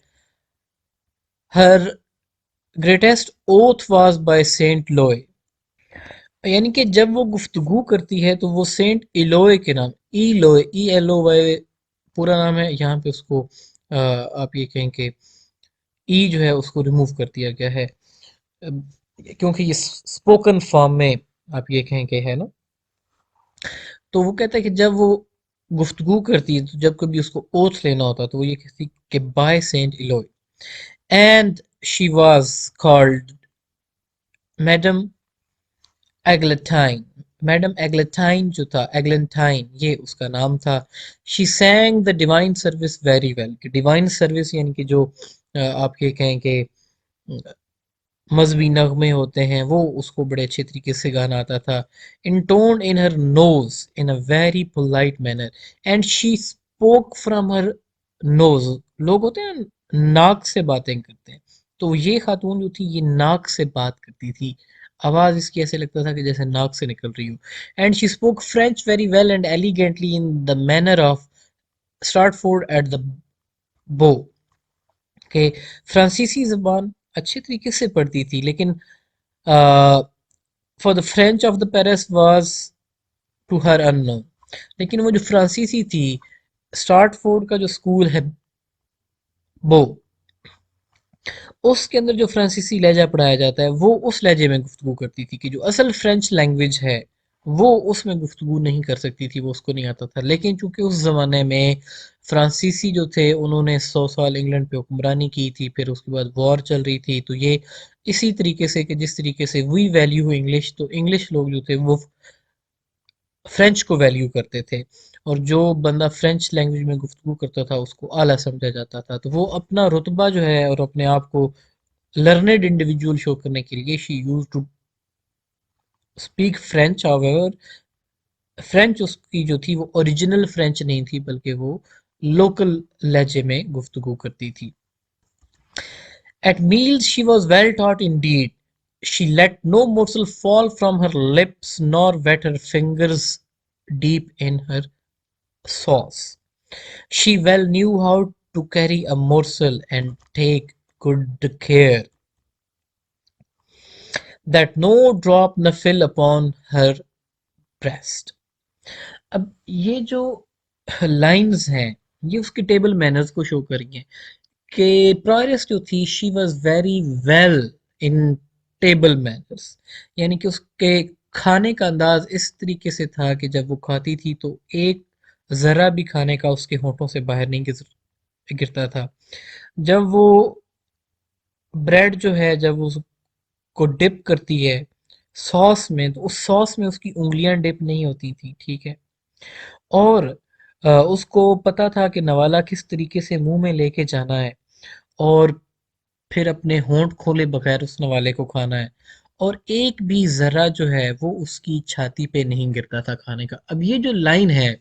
Her greatest oath was by Saint Loy. یعنی کہ جب وہ گفتگو کرتی ہے تو وہ سینٹ ایلوئے کے نام، ای لوئے، ای ایل او وائی پورا نام ہے، یہاں پہ اس کو آپ یہ کہیں کہ ای جو ہے اس کو ریموو کر دیا گیا ہے کیونکہ یہ اسپوکن فارم میں آپ یہ کہیں کہ ہے نا. تو وہ کہتا ہے کہ جب وہ گفتگو کرتی ہے تو جب کبھی اس کو اوتھ لینا ہوتا تو وہ یہ کہتی کہ by Saint Eloy. And she was called Madam Eglantine. Madam Eglantine جو تھا، ایگلنٹائن یہ اس کا نام تھا. She sang the divine service very well. کہ ڈیوائن سروس یعنی کہ جو آپ یہ کہیں کہ مذہبی نغمے ہوتے ہیں وہ اس کو بڑے اچھے طریقے سے گانا آتا تھا. Intoned in her nose in a very polite manner and she spoke from her nose. لوگ ہوتے ہیں ناک سے باتیں کرتے ہیں، تو یہ خاتون جو تھی یہ ناک سے بات کرتی تھی. آواز اس کی ایسے لگتا تھا کہ جیسے ناک سے نکل رہی ہو. And she spoke French very well and elegantly in the manner of Stratford at the Bow. کہ فرانسیسی زبان اچھے طریقے سے پڑھتی تھی لیکن for the French of the Paris was to her unknown. لیکن وہ جو فرانسیسی تھی اسٹارٹ فورڈ کا جو اسکول ہے بو، اس کے اندر جو فرانسیسی لہجہ پڑھایا جاتا ہے وہ اس لہجے میں گفتگو کرتی تھی کہ جو اصل فرینچ لینگویج ہے وہ اس میں گفتگو نہیں کر سکتی تھی، وہ اس کو نہیں آتا تھا. لیکن چونکہ اس زمانے میں فرانسیسی جو تھے انہوں نے 100 سال انگلینڈ پہ حکمرانی کی تھی، پھر اس کے بعد وار چل رہی تھی، تو یہ اسی طریقے سے کہ جس طریقے سے وی ویلیو انگلش، تو انگلش لوگ جو تھے وہ فرینچ کو ویلیو کرتے تھے، اور جو بندہ فرینچ لینگویج میں گفتگو کرتا تھا اس کو اعلیٰ سمجھا جاتا تھا. تو وہ اپنا رتبہ جو ہے اور اپنے آپ کو لرنڈ انڈیویجول شو کرنے کے لیے she use to speak French. however French اس کی جو تھی وہ اوریجنل فرینچ نہیں تھی بلکہ وہ لوکل لہجے میں گفتگو کرتی تھی. At meals she was well taught indeed. She let no morsel fall from her lips nor wet her fingers deep in her sauce. She well knew how to carry a morsel and take good care that no drop ne fell upon her breast. اب یہ جو lines ہیں یہ اس کے table manners کو شو کر رہی ہیں کہ پرائرس جو تھی she was very well in table manners. یعنی کہ اس کے کھانے کا انداز اس طریقے سے تھا کہ جب وہ کھاتی تھی تو ایک ذرا بھی کھانے کا اس کے ہونٹوں سے باہر نہیں گرتا تھا. جب وہ بریڈ جو ہے جب وہ اس کو ڈپ کرتی ہے سوس میں تو اس سوس میں اس کی انگلیاں ڈپ نہیں ہوتی تھی، ٹھیک ہے. اور اس کو پتا تھا کہ نوالا کس طریقے سے منہ میں لے کے جانا ہے اور پھر اپنے ہونٹ کھولے بغیر اس نوالے کو کھانا ہے، اور ایک بھی ذرہ جو ہے وہ اس کی چھاتی پہ نہیں گرتا تھا کھانے کا. اب یہ جو لائن ہے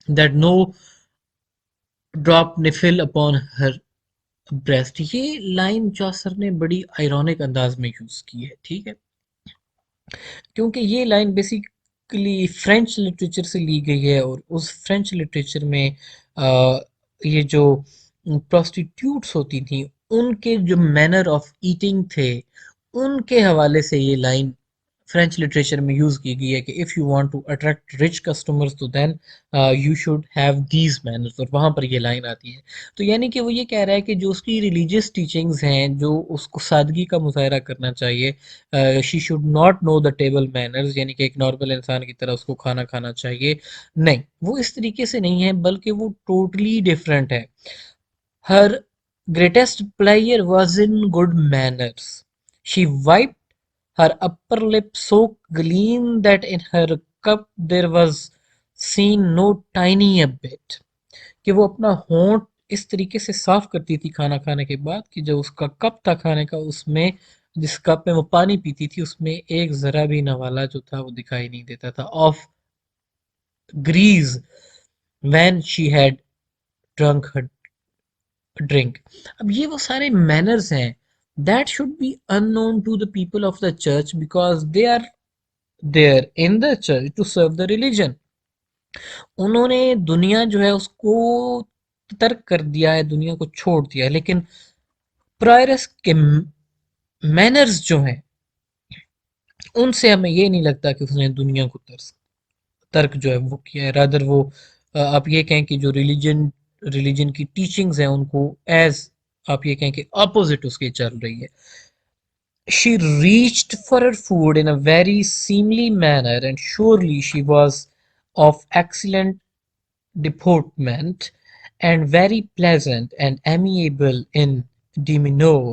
دیٹ نو ڈراپ نفل اپون ہر بریسٹ، یہ لائن چوسر نے بڑی آئرونک انداز میں یوز کی ہے، ٹھیک ہے. کیونکہ یہ لائن بیسیکلی فرینچ لٹریچر سے لی گئی ہے، اور اس فرینچ لٹریچر میں یہ جو پروسٹیٹیوٹس ہوتی تھیں ان کے جو مینر آف ایٹنگ تھے ان کے حوالے سے یہ لائن فرینچ لٹریچر میں یوز کی گئی ہے کہ if you want to attract rich customers تو then you should have these manners, اور وہاں پر یہ لائن آتی ہے. تو یعنی کہ وہ یہ کہہ رہا ہے کہ جو اس کی ریلیجیس ٹیچنگز ہیں جو اس کو سادگی کا مظاہرہ کرنا چاہیے، she should not know the table manners, یعنی کہ ایک نارمل انسان کی طرح اس کو کھانا کھانا چاہیے. نہیں، وہ اس طریقے سے نہیں ہے بلکہ وہ ٹوٹلی ڈفرینٹ ہے. Her greatest player was in good manners. She wiped her upper lip so clean that in her cup there was seen no tiny a bit. کہ وہ اپنا ہونٹ اس طریقے سے صاف کرتی تھی کھانا کھانے کے بعد کہ جو اس کا کپ تھا کھانے کا، اس میں جس کپ میں وہ پانی پیتی تھی اس میں ایک ذرا بھی نوالا جو تھا وہ دکھائی نہیں دیتا تھا آف گریز when she had drink Hare drink. اب یہ وہ سارے مینرز ہیں that should be unknown to the people of the church because they are there in the church to serve the religion. انہوں نے دنیا جو ہے اس کو ترک کر دیا ہے، دنیا کو چھوڑ دیا ہے، لیکن پرائرس کے مینرز جو ہیں ان سے ہمیں یہ نہیں لگتا کہ اس نے دنیا کو ترک جو ہے وہ کیا ہے، رادر وہ آپ یہ کہیں کہ جو ریلیجن کی ٹیچنگز ہیں ان کو ایز آپ یہ کہیں کہ اپوزٹ اس کے چل رہی ہے. She reached for her food in a very seemly manner, and surely she was of excellent deportment, and very pleasant and amiable in demeanour,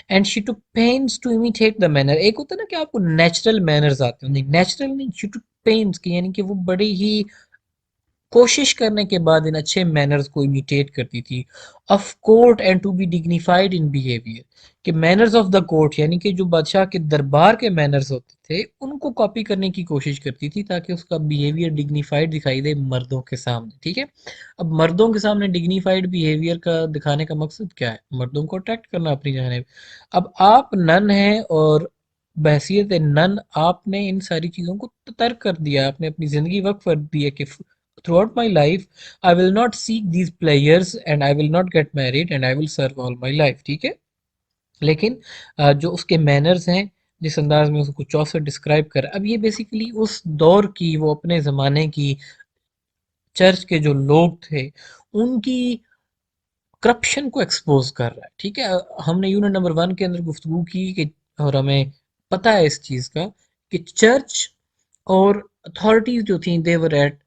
and she took pains to imitate the manner. ایک ہوتا ہے نا کہ آپ کو natural manners آتے ہیں، نہیں نیچرل نہیں، she took pains کی یعنی کہ وہ بڑی ہی کوشش کرنے کے بعد ان اچھے مینرز کو امیٹیٹ کرتی تھی. Of court and to be dignified in behaviour, کہ مینرز آف دا کورٹ یعنی کہ جو بادشاہ کے دربار کے مینرز ہوتے تھے ان کو کاپی کرنے کی کوشش کرتی تھی تاکہ اس کا بیہیویئر ڈگنیفائڈ دکھائی دے مردوں کے سامنے. ٹھیک ہے، اب مردوں کے سامنے ڈگنیفائڈ بیہیویئر کا دکھانے کا مقصد کیا ہے؟ مردوں کو اٹریکٹ کرنا اپنی جانب. اب آپ نن ہیں اور بحیثیت نن آپ نے ان ساری چیزوں کو ترک کر دیا، آپ نے اپنی زندگی وقف کر دی ہے کہ throughout my life I will not seek these pleasures and I will not get married and I will serve all my life. ٹھیک ہے، لیکن جو اس کے مینرز ہیں جس انداز میں اس کو چوسر ڈسکرائب کر، اب یہ بیسیکلی اس دور کی، وہ اپنے زمانے کی چرچ کے جو لوگ تھے ان کی کرپشن کو ایکسپوز کر رہا ہے. ٹھیک ہے، ہم نے یونٹ نمبر 1 کے اندر گفتگو کی کہ اور ہمیں پتہ ہے اس چیز کا کہ چرچ اور اتھارٹیز جو تھیں دے ور ایٹ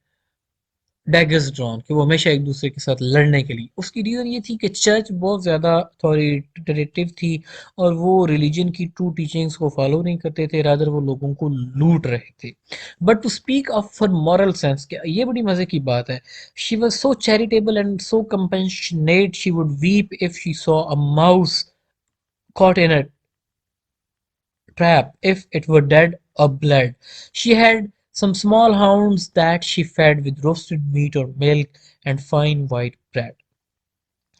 ڈیگرز ڈرون، کہ وہ ہمیشہ ایک دوسرے کے ساتھ لڑنے کے لیے. اس کی ریزن یہ تھی کہ چرچ بہت زیادہ اتھارٹیو تھی اور وہ ریلیجن کی ٹرو ٹیچنگز کو فالو نہیں کرتے تھے، رادر وہ لوگوں کو لوٹ رہے تھے. But to speak of her moral sense, کہ یہ بڑی مزے کی بات ہے، she was so charitable and so compassionate she would weep if she saw a mouse caught in a trap if it were dead or bled. She had some small hounds that she fed with roasted meat or milk and fine white bread.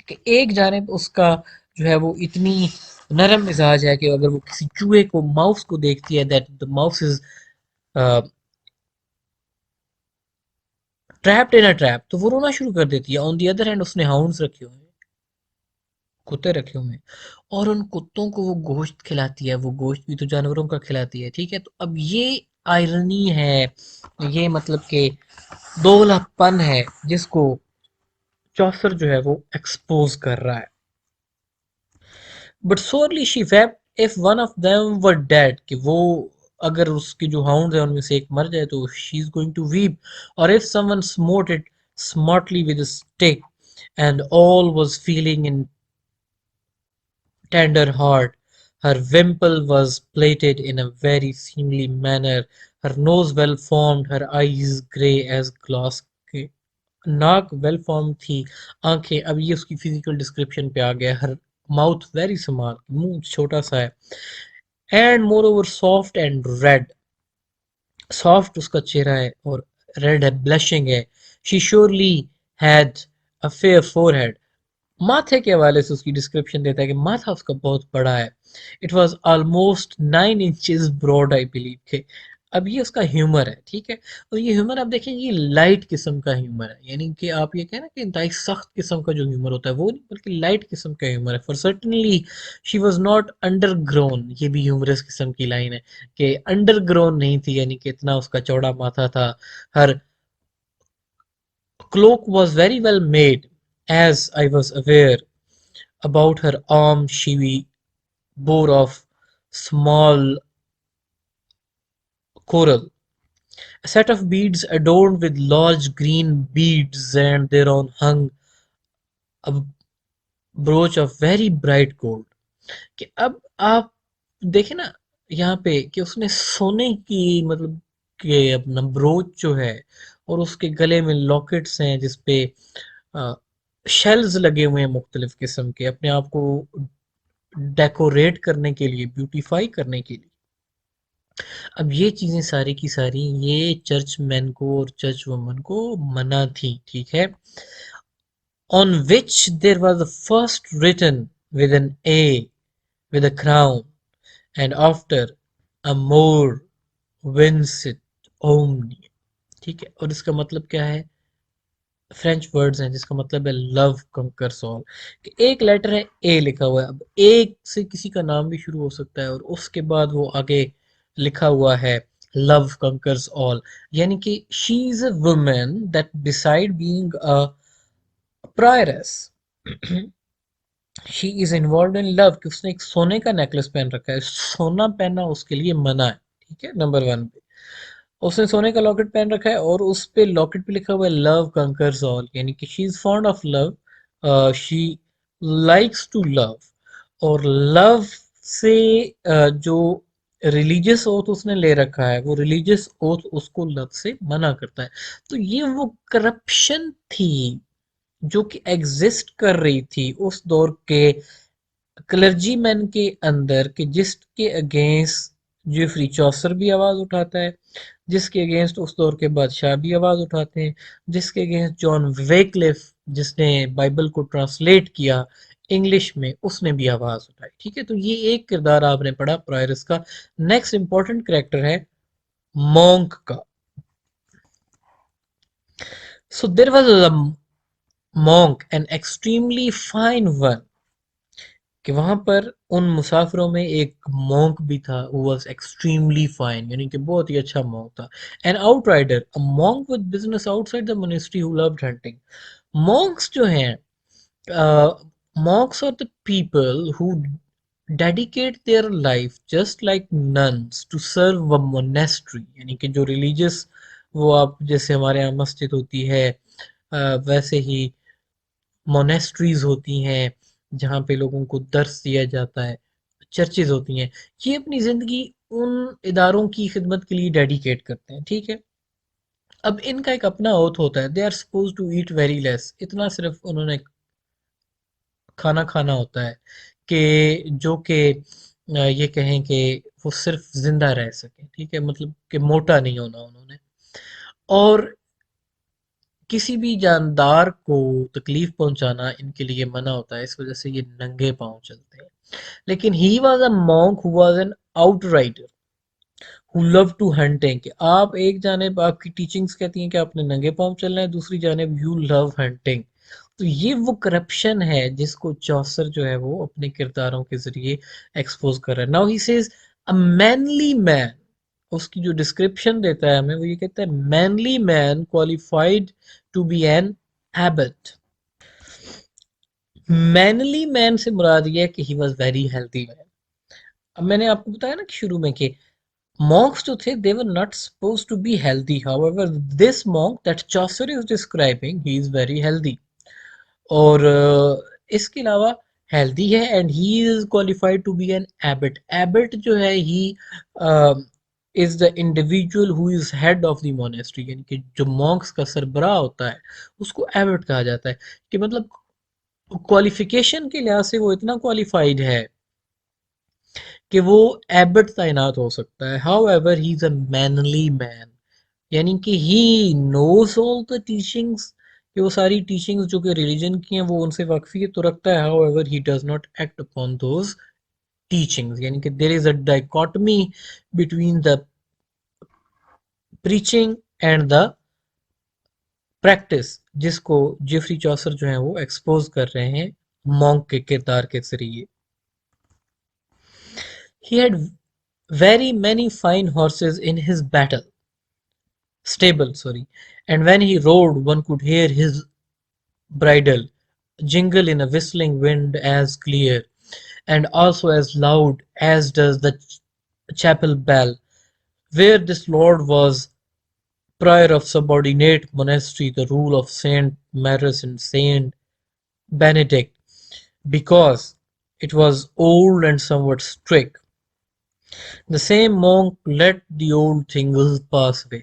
کہ ایک جانب اس کا جو ہے وہ اتنی نرم مزاج ہے کہ اگر وہ کسی چوہے کو، ماؤس کو دیکھتی ہے that the mouse is trapped in a trap تو وہ رونا شروع کر دیتی ہے. on the other hand اس نے hounds رکھے ہوئے ہیں، کتے رکھے ہوئے ہیں، اور ان کتوں کو وہ گوشت کھلاتی ہے، وہ گوشت بھی تو جانوروں کا کھلاتی ہے. ٹھیک ہے، تو اب یہ آئرنی ہے، یہ مطلب کہ دوگلا پن ہے جس کو چوسر جو ہے وہ ایکسپوز کر رہا ہے. But sorely she weep if one of them were dead، کہ وہ اگر اس کے جو ہاؤنڈ ہیں ان میں سے ایک مر جائے تو شی از گوئنگ ٹو ویپ. اور if someone smote it smartly with a stick and all was feeling in tender heart. Her wimple was plaited in a very seemly manner, her nose well formed, her eyes grey as glass کے ناک well form تھی، آنکھیں، اب یہ اس کی physical description پہ آ گیا. ہر ماؤتھ ویری اسمال، منہ چھوٹا سا ہے. And moreover soft and red, soft اس کا چہرہ ہے اور ریڈ ہے، بلشنگ ہے. She surely had a fair forehead, ماتھے کے حوالے سے اس کی ڈسکرپشن دیتا ہے کہ ماتھا اس کا بہت بڑا ہے. It was almost 9 inches broad I believe, کہ اب یہ اس کا ہیومر ہے. ٹھیک ہے، اور یہ ہیومر آپ دیکھیں گے یہ لائٹ قسم کا ہیومر ہے، یعنی کہ آپ یہ کہیں نا کہ انتہائی سخت قسم کا جو ہیومر ہوتا ہے وہ نہیں بلکہ لائٹ قسم کا ہیومر ہے. For certainly she was not under grown, یہ بھی ہیومرس قسم کی لائن ہے کہ انڈر گرون نہیں تھی، یعنی کہ اتنا اس کا چوڑا ماتھا تھا. ہر cloak was very well made, as I was aware. About her arm she bore of small coral, a set of beads adorned with large green beads, and thereon hung a brooch of very bright gold. کہ اب آپ دیکھیں نا یہاں پہ کہ اس نے سونے کی مطلب کے اپنا بروچ جو ہے اور اس کے گلے میں لاکٹس ہیں جس پہ شیلز لگے ہوئے ہیں مختلف قسم کے اپنے آپ کو ڈیکوریٹ کرنے کے لیے بیوٹیفائی کرنے کے لیے. اب یہ چیزیں ساری کی ساری یہ چرچ مین کو اور چرچ وومن کو منع تھی. ٹھیک ہے. on which there was a first written with an A with a crown and after a more vincit omni. ٹھیک ہے. اور اس کا مطلب کیا ہے؟ فرینچ ورڈز ہیں جس کا مطلب ہے لو کنکرس آل. کہ ایک لیٹر ہے اے لکھا ہوا ہے. اب ایک سے کسی کا نام بھی شروع ہو سکتا ہے اور اس کے بعد وہ آگے لکھا ہوا ہے لو کنکرس آل. یعنی کہ she is a woman that beside being a prioress she is involved in love. کہ اس نے ایک سونے کا نیکلس پہن رکھا ہے. سونا پہننا اس کے لیے منع ہے. ٹھیک ہے. نمبر ون پہ اس نے سونے کا لاکٹ پہن رکھا ہے اور اس پہ لاکٹ پہ لکھا ہوا ہے لو کنکرز آل. یعنی کہ she is fond of love. She likes to love. اور لو سے جو ریلیجیس اوتھ اس نے لے رکھا ہے وہ ریلیجیس اوتھ اس کو لو سے منع کرتا ہے. تو یہ وہ کرپشن تھی جو کہ ایگزسٹ کر رہی تھی اس دور کے کلرجی مین کے اندر کہ جس کے اگینسٹ جیفری چوسر بھی آواز اٹھاتا ہے, جس کے اگینسٹ اس دور کے بادشاہ بھی آواز اٹھاتے ہیں, جس کے اگینسٹ جان ویکلف جس نے بائبل کو ٹرانسلیٹ کیا انگلش میں اس نے بھی آواز اٹھائی. ٹھیک ہے. تو یہ ایک کردار آپ نے پڑھا پرائرس کا. نیکسٹ امپورٹنٹ کریکٹر ہے مونک کا. So there was a monk an extremely fine one. کہ وہاں پر ان مسافروں میں ایک مونک بھی تھا who was extremely fine یعنی کہ بہت ہی اچھا مونک تھا. an outrider a monk with business outside the monastery who loved hunting. monks جو ہیں monks are the people who dedicate their life just like nuns to serve a monastery. یعنی کہ جو ریلیجس وہ آپ جیسے ہمارے یہاں مسجد ہوتی ہے ویسے ہی مونیسٹریز ہوتی ہیں جہاں پہ لوگوں کو درس دیا جاتا ہے, چرچز ہوتی ہیں, یہ اپنی زندگی ان اداروں کی خدمت کے لیے ڈیڈیکیٹ کرتے ہیں. ٹھیک ہے. اب ان کا ایک اپنا اوتھ ہوتا ہے. They are suppose to eat very less. اتنا صرف انہوں نے کھانا کھانا ہوتا ہے کہ جو کہ یہ کہیں کہ وہ صرف زندہ رہ سکیں. ٹھیک ہے. مطلب کہ موٹا نہیں ہونا انہوں نے. اور کسی بھی جاندار کو تکلیف پہنچانا ان کے لیے منع ہوتا ہے. اس وجہ سے یہ ننگے پاؤں چلتے ہیں. لیکن he was a monk who was an outrider who love to hunting. کہ آپ ایک جانب آپ کی ٹیچنگز کہتی ہیں کہ آپ نے ننگے پاؤں چلنا ہے, دوسری جانب you love hunting. تو یہ وہ کرپشن ہے جس کو چوسر جو ہے وہ اپنے کرداروں کے ذریعے ایکسپوز کر رہا ہے. Now he says a manly man. اس کی جو ڈسکرپشن دیتا ہے ہمیں وہ یہ کہتا ہے manly man qualified to be an abbot. manly man سے مراد یہ ہے کہ he was very healthy man. اب میں نے آپ کو بتایا نا کہ شروع میں کہ monks جو تھے they were not supposed to be healthy. However, this monk that Chaucer is describing, he is very healthy. اور اس کے علاوہ ہیلدی ہے and he is qualified to be an abbot. abbot جو ہے he is the individual who is head of the monastery. یعنی کہ جو monks کا سربراہ ہوتا ہے اس کو abbot کہا جاتا ہے. کہ مطلب کوالیفیکیشن کے لحاظ سے وہ اتنا qualified ہے کہ وہ ایبٹ تعینات ہو سکتا ہے. However he is a manly man. یعنی کہ ہی نوز آل دا ٹیچنگس. کہ وہ ساری ٹیچنگس جو کہ ریلیجن کی ہیں وہ ان سے واقفیت تو رکھتا ہے. However he does not act upon those teachings. یعنی کہ there is a dichotomy between the preaching and the practice جس کو جیفری چوسر جو ہیں وہ ایکسپوز کر رہے ہیں مونک کے کردار کے ذریعے. He had very many fine horses in his stable, sorry, and when he rode, one could hear his bridle jingle in a whistling wind as clear and also as loud as does the chapel bell. Where this lord was prior of subordinate monastery, the rule of Saint Maris and Saint Benedict, because it was old and somewhat strict. The same monk let the old things pass away.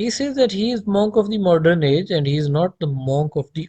he says that he is monk of the modern age and he is not the monk of the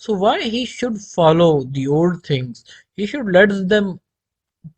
so why he should follow the old things, he should let them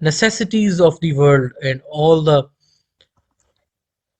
necessities of the world and all the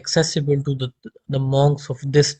accessible to the monks of this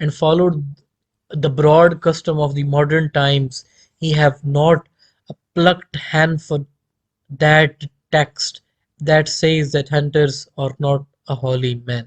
and followed the broad custom of the modern times. He have not a plucked hand for that text that says that hunters are not a holy man,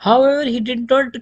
However, he did not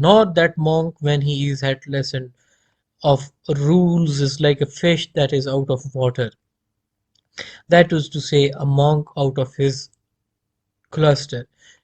Nor that monk when he is headless and of rules is like a fish that is out of water. That was to say a monk out of his cluster.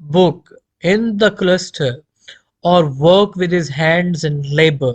book in the cluster or work with his hands and labor,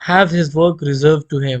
have his work reserved to him,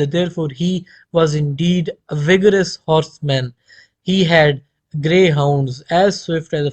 Therefore he was indeed a vigorous horseman. He had greyhounds as swift as a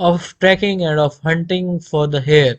of tracking and of hunting for the hare,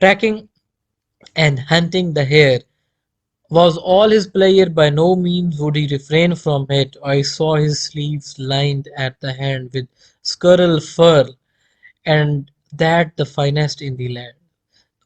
tracking and hunting the hare. Was all his pleasure? By no means would he refrain from it. I saw his sleeves lined at the hand with squirrel fur, and that the finest in the land.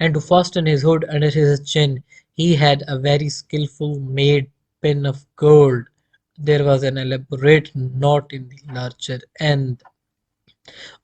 And to fasten his hood under his chin, he had a very skillful made pin of gold. There was an elaborate knot in the larger end.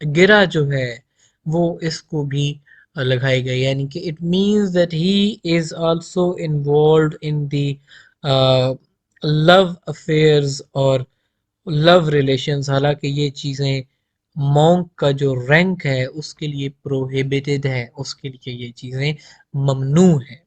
گرا جو ہے وہ اس کو بھی لگائی گئی، یعنی کہ it means that he is also involved in the love affairs اور لو ریلیشنز، حالانکہ یہ چیزیں مونک کا جو رینک ہے اس کے لیے پروہیبیٹڈ ہے، اس کے لیے یہ چیزیں ممنوع ہیں۔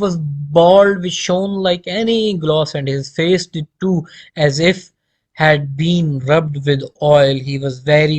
was bald which shone like any gloss and his face did too, as if had been rubbed with oil. He was very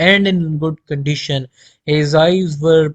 and in good condition. His eyes were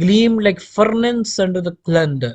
gleamed like furnace under the plunder,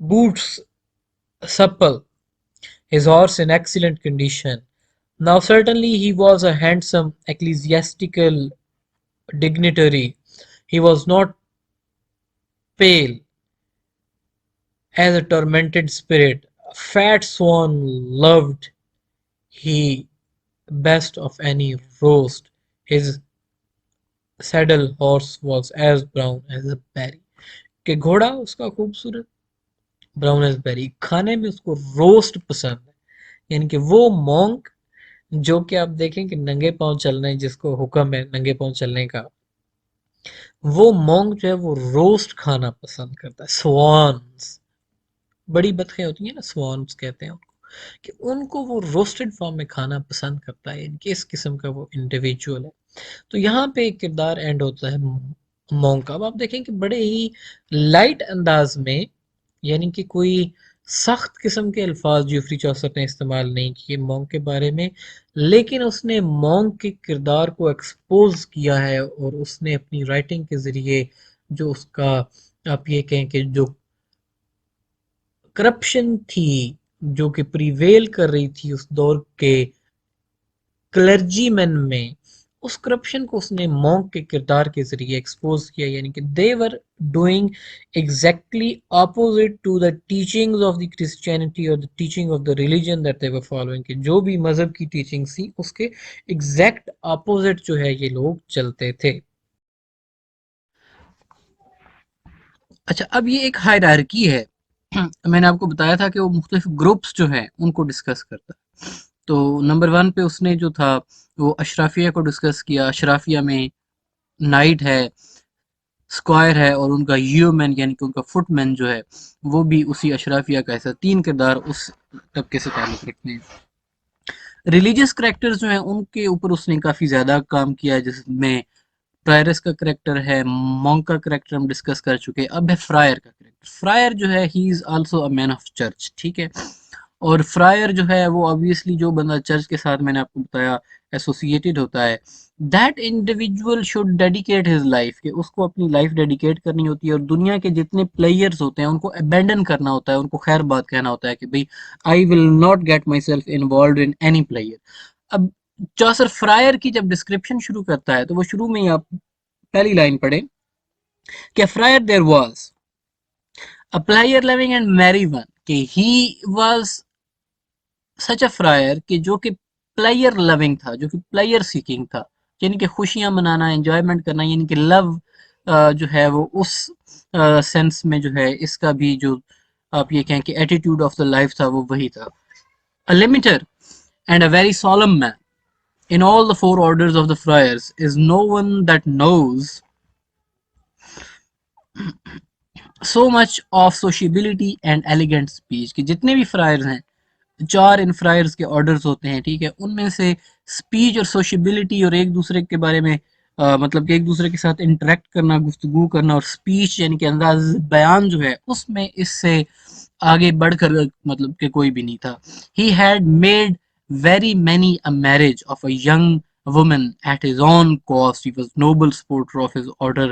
boots supple, his horse in excellent condition. Now certainly he was a handsome ecclesiastical dignitary. He was not pale as a tormented spirit. A fat swan loved he best of any roast. His saddle horse was as brown as a berry, کہ گھوڑا اس کا خوبصورت brown as بیری، کھانے میں اس کو roast پسند ہے، یعنی کہ وہ مونک جو کہ آپ دیکھیں کہ ننگے پاؤں چلنا ہے، جس کو حکم ہے ننگے پاؤں چلنے کا، وہ مونک جو ہے وہ روسٹ کھانا پسند کرتا ہے۔ سوانس، بڑی بطخیں ہوتی ہیں نا، سوانس کہتے ہیں ان کو، کہ ان کو وہ روسٹڈ فارم میں کھانا پسند کرتا ہے، یعنی کہ اس قسم کا وہ انڈیویجول ہے۔ تو یہاں پہ ایک کردار اینڈ ہوتا ہے مونک کا۔ اب آپ دیکھیں کہ بڑے ہی لائٹ انداز میں، یعنی کہ کوئی سخت قسم کے الفاظ جیفری چوسر نے استعمال نہیں کیے مونک کے بارے میں، لیکن اس نے مونک کے کردار کو ایکسپوز کیا ہے، اور اس نے اپنی رائٹنگ کے ذریعے جو اس کا، آپ یہ کہیں کہ جو کرپشن تھی جو کہ پریویل کر رہی تھی اس دور کے کلرجی مین میں، اس کرپشن کو اس نے مونک کے کردار کے ذریعے ایکسپوز کیا، یعنی کہ they were doing exactly opposite to the teachings of the Christianity or the teaching of the religion that they were following، کہ جو بھی مذہب کی ٹیچنگ تھی اس کے ایگزیکٹ اپوزٹ جو ہے یہ لوگ چلتے تھے۔ اچھا، اب یہ ایک ہائرارکی ہے، میں نے آپ کو بتایا تھا کہ وہ مختلف گروپس جو ہیں ان کو ڈسکس کرتا ہے۔ تو نمبر ون پہ اس نے جو تھا وہ اشرافیہ کو ڈسکس کیا۔ اشرافیہ میں نائٹ ہے، اسکوائر ہے، اور ان کا یو مین یعنی کہ ان کا فٹ مین جو ہے وہ بھی اسی اشرافیہ کا ایسا، تین کردار اس طبقے سے تعلق رکھتے ہیں۔ ریلیجیس کریکٹرز جو ہیں ان کے اوپر اس نے کافی زیادہ کام کیا ہے، جس میں پرائرس کا کریکٹر ہے، مونک کا کریکٹر ہم ڈسکس کر چکے، اب ہے فرائر کا کریکٹر۔ فرائر جو ہے he is also a man of church, ٹھیک ہے، اور فرائر جو ہے وہ obviously جو بندہ چرچ کے ساتھ میں نے آپ کو بتایا ایسوسیٹڈ ہوتا ہے، that individual should dedicate his life، کہ اس کو اپنی لائف ڈیڈیکیٹ کرنی ہوتی ہے، اور دنیا کے جتنے پلیئرز ہوتے ہیں ان کو ابینڈن کرنا ہوتا ہے، ان کو خیر بات کہنا ہوتا ہے کہ بھئی I will not get myself involved in any player۔ اب چوسر فرائر کی جب ڈسکرپشن شروع کرتا ہے تو وہ شروع میں ہی آپ پہلی لائن پڑھیں کہ fryer there was a player living and merry one، کہ he was such a friar کہ جو کہ پلیئر لوننگ تھا، جو کہ پلیئر سیکنگ تھا، یعنی کہ خوشیاں منانا، انجوائمنٹ کرنا، یعنی کہ لو جو ہے وہ اس سینس میں جو ہے اس کا بھی جو آپ یہ کہیں کہ ایٹیٹیوڈ آف دا لائف تھا وہ وہی تھا۔ A limiter and a very solemn man in all the four orders of the friars is no one that knows so much of sociability and elegant speech، کہ جتنے بھی friars ہیں، چار ان friars کے آرڈرز ہوتے ہیں، ٹھیک ہے، ان میں سے سپیچ اور سوشیبلٹی اور ایک دوسرے کے بارے میں مطلب کہ ایک دوسرے کے ساتھ انٹریکٹ کرنا، گفتگو کرنا، اور سپیچ یعنی کہ انداز بیان جو ہے اس میں اس سے آگے بڑھ کر مطلب کہ کوئی بھی نہیں تھا۔ He had made very many a marriage of a young woman at his own cost. He was noble supporter of his order.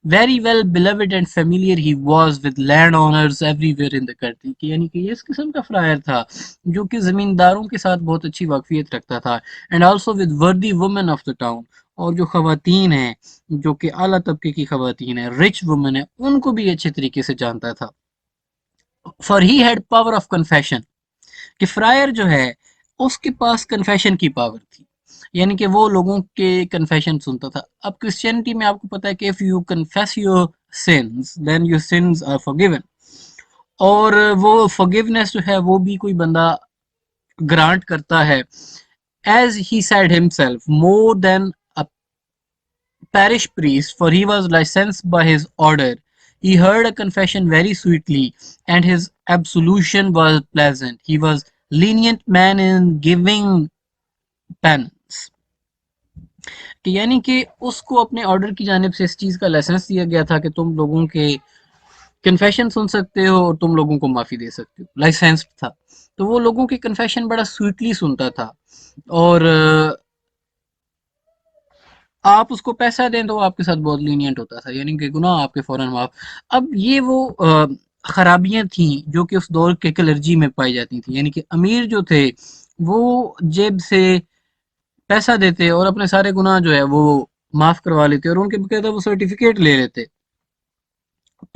Very well beloved and familiar he was with landowners everywhere in the country، کہ یعنی کہ یہ اس قسم کا fryer تھا جو کہ زمینداروں کے ساتھ بہت اچھی واقفیت رکھتا تھا، and also with worthy women of the town، اور جو خواتین ہیں جو کہ اعلیٰ طبقے کی خواتین ہیں، رچ وومن ہیں، ان کو بھی اچھے طریقے سے جانتا تھا۔ For he had power of confession, کہ فرائر جو ہے اس کے پاس کنفیشن کی پاور تھی، یعنی کہ وہ لوگوں کے کنفیشن سنتا تھا. اب کرسچینٹی میں آپ کو پتا ہے کہ if you confess your sins then your sins are forgiven، اور وہ forgiveness جو ہے وہ بھی کوئی بندہ گرانٹ کرتا ہے. as he said himself more than a parish priest, for he was licensed by his order. He heard a confession very sweetly, and his absolution was pleasant. He was lenient man in giving penance. کہ یعنی کہ اس کو اپنے order کی جانب سے اس چیز کا لائسنس دیا گیا تھا کہ تم لوگوں کے کنفیشن سن سکتے ہو اور تم لوگوں کو معافی دے سکتے ہو، لائسنس تھا. تو وہ لوگوں کے کنفیشن بڑا سویٹلی سنتا تھا، اور آپ اس کو پیسہ دیں تو وہ آپ کے ساتھ بہت لینینٹ ہوتا تھا، یعنی کہ گناہ آپ کے فوراً معاف. اب یہ وہ خرابیاں تھیں جو کہ اس دور کے کلرجی میں پائی جاتی تھیں، یعنی کہ امیر جو تھے وہ جیب سے پیسہ دیتے اور اپنے سارے گناہ جو ہے وہ معاف کروا لیتے، اور ان کے بقاعدہ وہ سرٹیفکیٹ لے لیتے.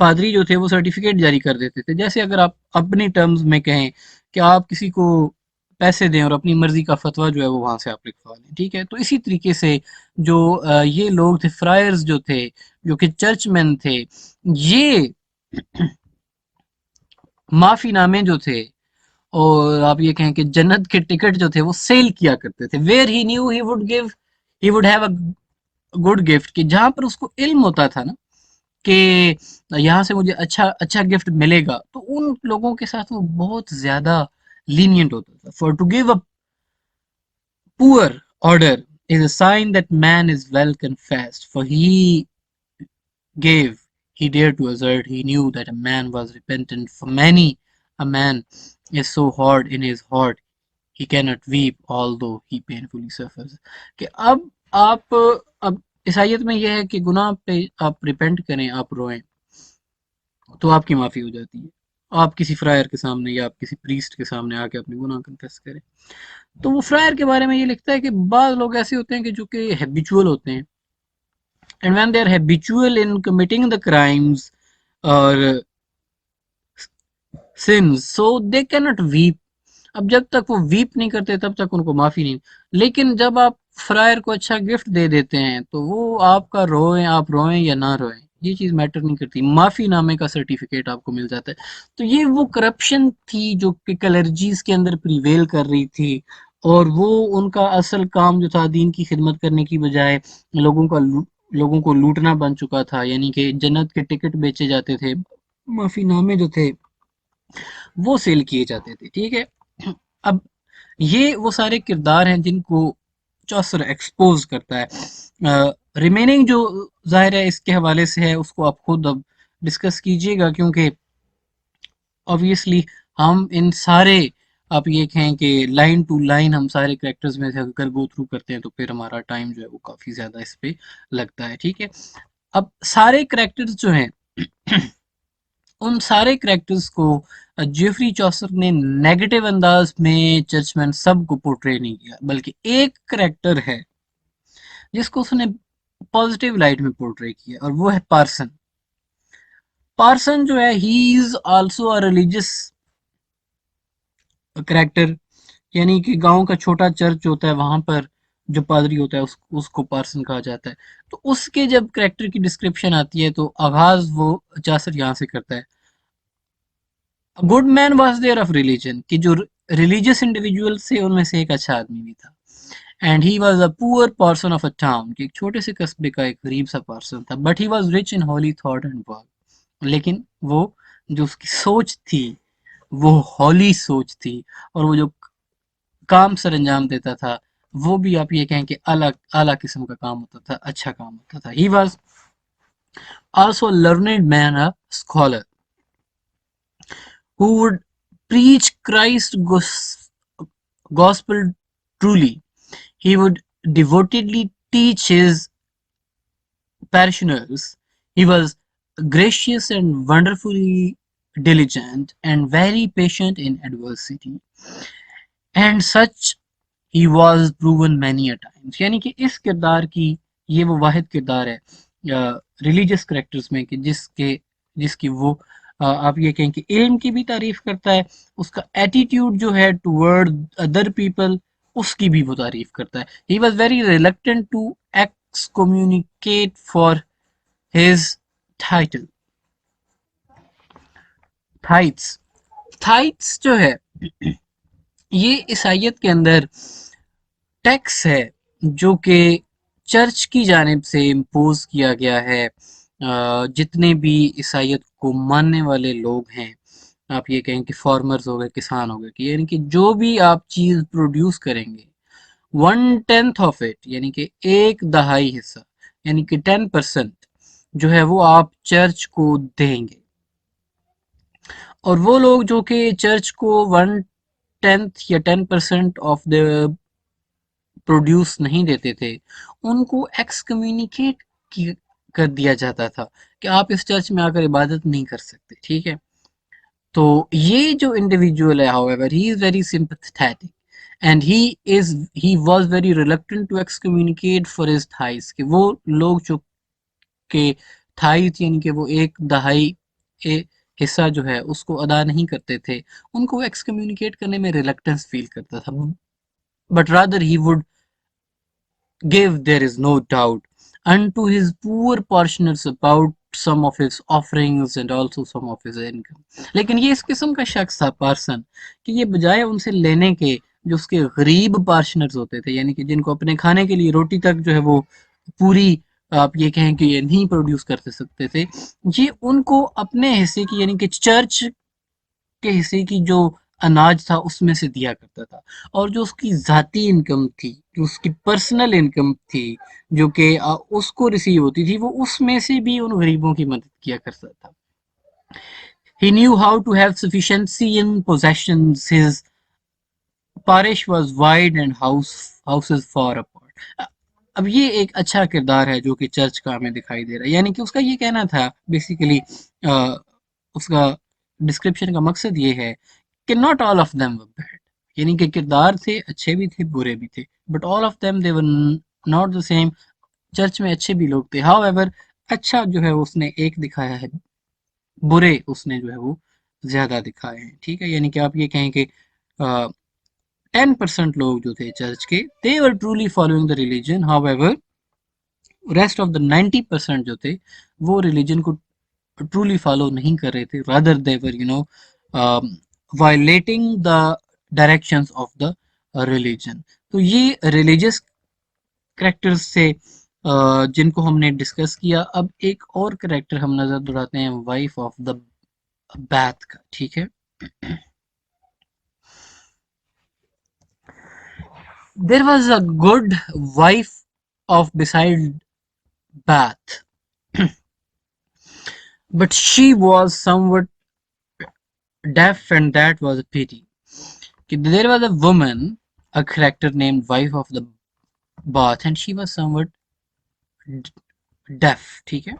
پادری جو تھے وہ سرٹیفکیٹ جاری کر دیتے تھے، جیسے اگر آپ اپنی ٹرمز میں کہیں کہ آپ کسی کو پیسے دیں اور اپنی مرضی کا فتویٰ جو ہے وہ وہاں سے آپ لکھوا لیں، ٹھیک ہے. تو اسی طریقے سے جو یہ لوگ تھے فرائرز جو تھے، جو کہ چرچ مین تھے، یہ معافی نامے جو تھے، اور آپ یہ کہیں کہ جنت کے ٹکٹ جو تھے وہ سیل کیا کرتے تھے. Where he new he would give he would have a good gift, کہ جہاں پر اس کو علم ہوتا تھا نا کہ یہاں سے مجھے اچھا اچھا گفٹ ملے گا، تو ان لوگوں کے ساتھ وہ بہت زیادہ لینینٹ ہوتا تھا. For to give a poor order is a sign that man is well confessed, for he gave he dared to assert he knew that a man was repentant. For many a man is so hard in his heart he cannot weep although he painfully suffers. کہ اب آپ اب عیسائیت میں یہ ہے کہ گناہ پہ آپ ریپینٹ کریں، آپ روئیں تو آپ کی معافی ہو جاتی ہے. آپ کسی فرائر کے سامنے یا آپ کسی پریسٹ کے سامنے آ کے اپنے گناہ کنفیس کریں. تو وہ فرائر کے بارے میں یہ لکھتا ہے کہ بعض لوگ ایسے ہوتے ہیں کہ جو کہ ہیبیچول ہوتے ہیں، and when they are habitual in committing the crimes or sins so they cannot weep. اب جب تک وہ ویپ نہیں کرتے تب تک ان کو معافی نہیں. لیکن جب آپ فرائر کو اچھا گفٹ دے دیتے ہیں تو وہ آپ کا روئیں، آپ روئیں یا نہ روئیں یہ چیز میٹر نہیں کرتی، معافی نامے کا سرٹیفکیٹ آپ کو مل جاتا ہے. تو یہ وہ کرپشن تھی جو کہ کلرجیز کے اندر پریویل کر رہی تھی، اور وہ ان کا اصل کام جو تھا دین کی خدمت کرنے کی بجائے لوگوں کو لوٹنا بن چکا تھا. یعنی کہ جنت کے ٹکٹ بیچے جاتے تھے، معافی نامے جو تھے وہ سیل کیے جاتے تھے، ٹھیک ہے. اب یہ وہ سارے کردار ہیں جن کو چوسر ایکسپوز کرتا ہے. ریمیننگ جو ظاہر ہے اس کے حوالے سے ہے اس کو آپ خود اب ڈسکس کیجئے گا، کیونکہ obviously ہم ان سارے آپ یہ کہیں کہ لائن ٹو لائن ہم سارے کریکٹرز میں سے اگر گو تھرو کرتے ہیں تو پھر ہمارا ٹائم جو ہے وہ کافی زیادہ اس پہ لگتا ہے، ٹھیک ہے. اب سارے کریکٹرز جو ہیں ان سارے کریکٹرز کو جیفری چوسر نے نیگیٹو انداز میں چرچ مین سب کو پورٹری نہیں کیا، بلکہ ایک کریکٹر ہے جس کو اس نے پازیٹیو لائٹ میں پورٹری کیا، اور وہ ہے پارسن. پارسن جو ہے he is also a religious character, یعنی کہ گاؤں کا چھوٹا چرچ ہوتا ہے وہاں پر جو پادری ہوتا ہے اس کو پارسن کہا جاتا ہے. تو اس کے جب کریکٹر کی ڈسکرپشن آتی ہے تو آغاز وہ چاسر یہاں سے کرتا ہے. Good man was there of religion, کہ جو ریلیجیس انڈیویجول سے ان میں سے ایک اچھا آدمی بھی تھا. اینڈ ہی واز اے پور پارسن آف اے ٹاؤن، کہ ایک چھوٹے سے قصبے کا ایک غریب سا پارسن تھا. But he was rich in holy thought and work, لیکن وہ جو اس کی سوچ تھی وہ ہولی سوچ تھی، اور وہ جو کام سر انجام دیتا تھا وہ بھی آپ یہ کہیں کہ اعلیٰ قسم کا کام ہوتا تھا، اچھا کام ہوتا تھا. He was also learned man, a scholar who would preach Christ's gospel truly. He would devotedly teach his parishioners. He was gracious and wonderfully diligent and very patient in adversity. And such he was proven many a times. یعنی کہ اس کردار کی یہ وہ واحد کردار ہے religious characters میں کہ جس کی وہ آپ یہ کہیں کہ علم کی بھی تعریف کرتا ہے، اس کا ایٹیٹیوڈ جو ہے ٹورڈ ادر پیپل اس کی بھی وہ تعریف کرتا ہے. He was very reluctant to excommunicate for his title. Tithes, tithes جو ہے یہ عیسائیت کے اندر ٹیکس ہے جو کہ چرچ کی جانب سے امپوز کیا گیا ہے. جتنے بھی عیسائیت کو ماننے والے لوگ ہیں، آپ یہ کہیں کہ فارمرز ہو گئے، کسان ہو گئے، کہ یعنی کہ جو بھی آپ چیز پروڈیوس کریں گے 1/10 آف اٹ یعنی کہ ایک دہائی حصہ یعنی کہ 10% جو ہے وہ آپ چرچ کو دیں گے. اور وہ لوگ جو کہ چرچ کو 1/10 یا 10% آف دا پروڈیوس نہیں دیتے تھے ان کو ایکس کمیونیکیٹ کر دیا جاتا تھا کہ آپ اس چرچ میں آ کر عبادت نہیں کر سکتے. ٹھیک ہے، تو یہ جو انڈیویجول ہے however he is very sympathetic and he was very reluctant to excommunicate for his tithes کہ وہ لوگ جو کہ tithe یعنی کہ وہ ایک دہائی حصہ جو ہے اس کو ادا نہیں کرتے تھے ان کو ایکس کمیونیکیٹ کرنے میں ریلکٹنس فیل کرتا تھا. But rather he would give, there is no doubt, unto his poor parishioners about some of his offerings and also some of his income. لیکن یہ اس قسم کا شخص تھا پارسن کہ یہ بجائے ان سے لینے کے جو اس کے غریب پارشنرز ہوتے تھے یعنی کہ جن کو اپنے کھانے کے لیے روٹی تک جو ہے وہ پوری آپ یہ کہیں کہ یہ نہیں پروڈیوس کر سکتے تھے، یہ ان کو اپنے حصے کی یعنی کہ چرچ کے حصے کی جو اناج تھا اس میں سے دیا کرتا تھا. اور جو اس کی ذاتی انکم تھی، جو اس کی پرسنل انکم تھی جو کہ اس کو ریسیو ہوتی تھی، وہ اس میں سے بھی ان غریبوں کی مدد کیا کرتا تھا. He knew how to have sufficiency in possessions. His parish was wide and houses far apart. اب یہ ایک اچھا کردار ہے جو کہ چرچ کا ہمیں دکھائی دے رہا ہے، یعنی کہ اس کا یہ کہنا تھا بیسیکلی اس کا ڈسکرپشن کا مقصد یہ ہے کہ not all of them were bad یعنی کہ کردار تھے، اچھے بھی تھے برے بھی تھے، but all of them they were not the same. Church میں اچھے بھی لوگ تھے however اچھا جو ہے اس نے ایک دکھایا ہے، برے اس نے جو ہے وہ زیادہ دکھائے ہیں. ٹھیک ہے، یعنی کہ آپ یہ کہیں کہ 10% لوگ جو تھے چرچ کے they were truly following the religion however rest of the 90% جو تھے وہ ریلیجن کو truly follow نہیں کر رہے تھے rather they were violating the directions of the religion. تو یہ ریلیجس کریکٹر سے جن کو ہم نے ڈسکس کیا. اب ایک اور کریکٹر ہم نظر دلاتے ہیں وائف آف دا بیتھ کا. ٹھیک ہے، there was a good wife of beside Bath but she was somewhat deaf and that was a pity. There was a woman, a character named wife of the Bath and she was somewhat deaf. ٹھیک ہے،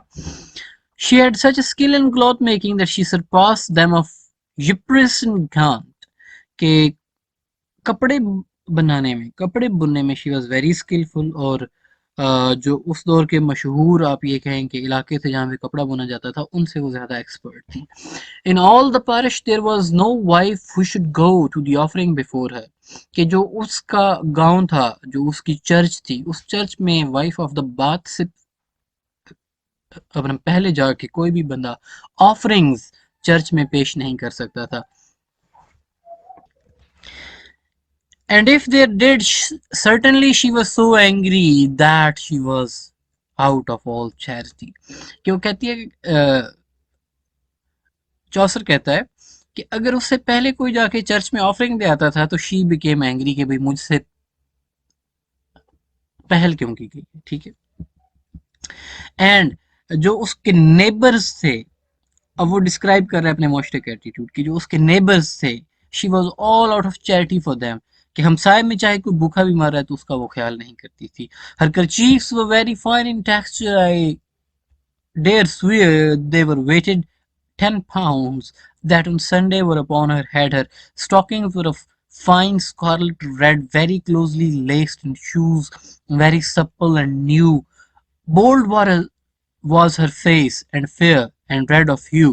she had such a skill in cloth making that she surpassed them of Ypres and Gant کہ کپڑے بنانے میں، کپڑے بننے میں she was very skillful. اور جو اس دور کے مشہور آپ یہ کہیں کہ علاقے تھے جہاں پہ کپڑا بنا جاتا تھا ان سے وہ زیادہ ایکسپرٹ تھی. In all the parish there was no wife who should go to the offering before her کہ جو اس کا گاؤں تھا، جو اس کی چرچ تھی، اس چرچ میں وائف آف دا بات سے اپنے پہلے جا کے کوئی بھی بندہ آفرنگز چرچ میں پیش نہیں کر سکتا تھا. And if they did, certainly she was so angry that she was out of all charity. کہ وہ کہتی ہے چوسر کہتا ہے کہ اگر اس سے پہلے کوئی جا کے چرچ میں آفرنگ دے آتا تھا تو she became angry کہ بھئی مجھ سے پہل کیوں کی گئی. ٹھیک ہے، اینڈ جو اس کے نیبرز تھے، اب وہ ڈسکرائب کر رہا ہے اپنے معاشرے کے ایٹیٹیوڈ کی، جو اس کے نیبرز تھے she was all out of charity for them کہ ہمسائے میں چاہے کوئی بھوکا بھی مر رہا ہے تو اس کا وہ خیال نہیں کرتی تھی. her kerchiefs were very fine in texture. I dare swear they were weighted 10 pounds that on Sunday were upon her head. Her stockings were of fine scarlet red, very closely laced, and shoes very supple and new. Bold was her face, and fair and red of hue.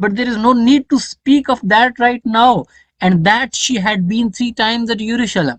but there is no need to speak of that right now, and that she had been 3 times at Jerusalem.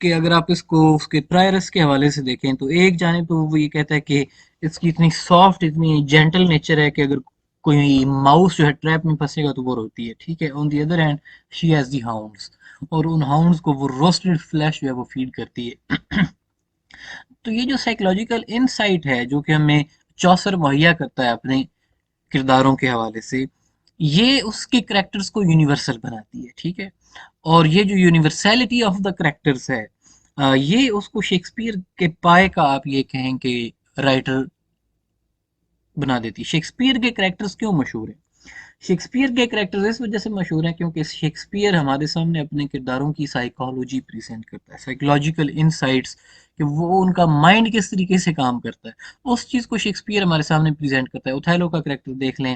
کہ اگر آپ اس کو اس کے پرائرس کے حوالے سے دیکھیں تو ایک جانب تو وہ یہ کہتا ہے کہ اس کی اتنی سافٹ اتنی جینٹل نیچر ہے کہ اگر کوئی ماؤس جو ہے ٹریپ میں پھنسے گا تو وہ روتی ہے، ٹھیک ہے. On the other hand she has the hounds, اور ان ہاؤنڈس کو وہ روسٹڈ فلیش جو ہے وہ فیڈ کرتی ہے. تو یہ جو سائیکولوجیکل انسائٹ ہے جو کہ ہمیں چوسر مہیا کرتا ہے اپنے کرداروں کے حوالے سے، یہ اس کے کریکٹرز کو یونیورسل بناتی ہے، ٹھیک ہے. اور یہ جو یونیورسلٹی آف دا کریکٹرز ہے، یہ اس کو شیکسپیئر کے پائے کا آپ یہ کہیں کہ رائٹر بنا دیتی. شیکسپیئر کے کریکٹرز کیوں مشہور ہیں؟ شیکسپیئر کے کریکٹرز اس وجہ سے مشہور ہیں کیونکہ شیکسپیئر ہمارے سامنے اپنے کرداروں کی سائیکالوجی پریزنٹ کرتا ہے، سائیکولوجیکل انسائٹس، کہ وہ ان کا مائنڈ کس طریقے سے کام کرتا ہے، اس چیز کو شیکسپیئر ہمارے سامنے پریزنٹ کرتا ہے. اوتھیلو کا کریکٹر دیکھ لیں،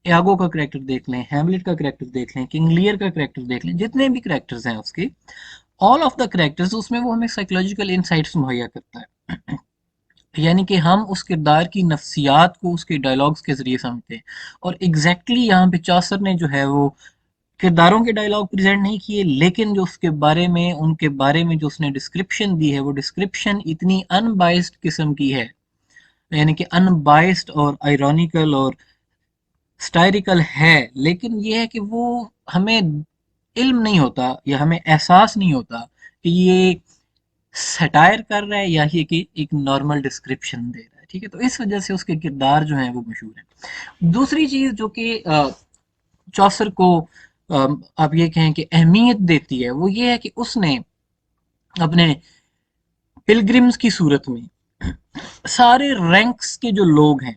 ایاگو کا کریکٹر دیکھ لیں، ہیملٹ کا کریکٹر دیکھ لیں، کنگ لیئر کا کریکٹر دیکھ لیں، جتنے بھی کریکٹرز ہیں اس کے، آل آف دا کریکٹرز، اس میں وہ ہمیں سائیکولوجیکل انسائٹس مہیا کرتا ہے. یعنی کہ ہم اس کردار کی نفسیات کو اس کے ڈائلاگز کے ذریعے سمجھتے ہیں. اور ایگزیکٹلی یہاں پہ چوسر نے جو ہے وہ کرداروں کے ڈائلاگ پریزنٹ نہیں کیے، لیکن جو اس کے بارے میں ان کے بارے میں جو اس نے ڈسکرپشن دی ہے، وہ ڈسکرپشن اتنی ان بائسڈ قسم کی ہے، یعنی کہ ان بائسڈ اور آئرونیکل اور سٹائریکل ہے، لیکن یہ ہے کہ وہ ہمیں علم نہیں ہوتا یا ہمیں احساس نہیں ہوتا کہ یہ سٹائر کر رہا ہے یا یہ کہ ایک نارمل ڈسکرپشن دے رہا ہے، ٹھیک ہے. تو اس وجہ سے اس کے کردار جو ہیں وہ مشہور ہیں. دوسری چیز جو کہ چوسر کو آپ یہ کہیں کہ اہمیت دیتی ہے، وہ یہ ہے کہ اس نے اپنے پلگرمز کی صورت میں سارے رینکس کے جو لوگ ہیں،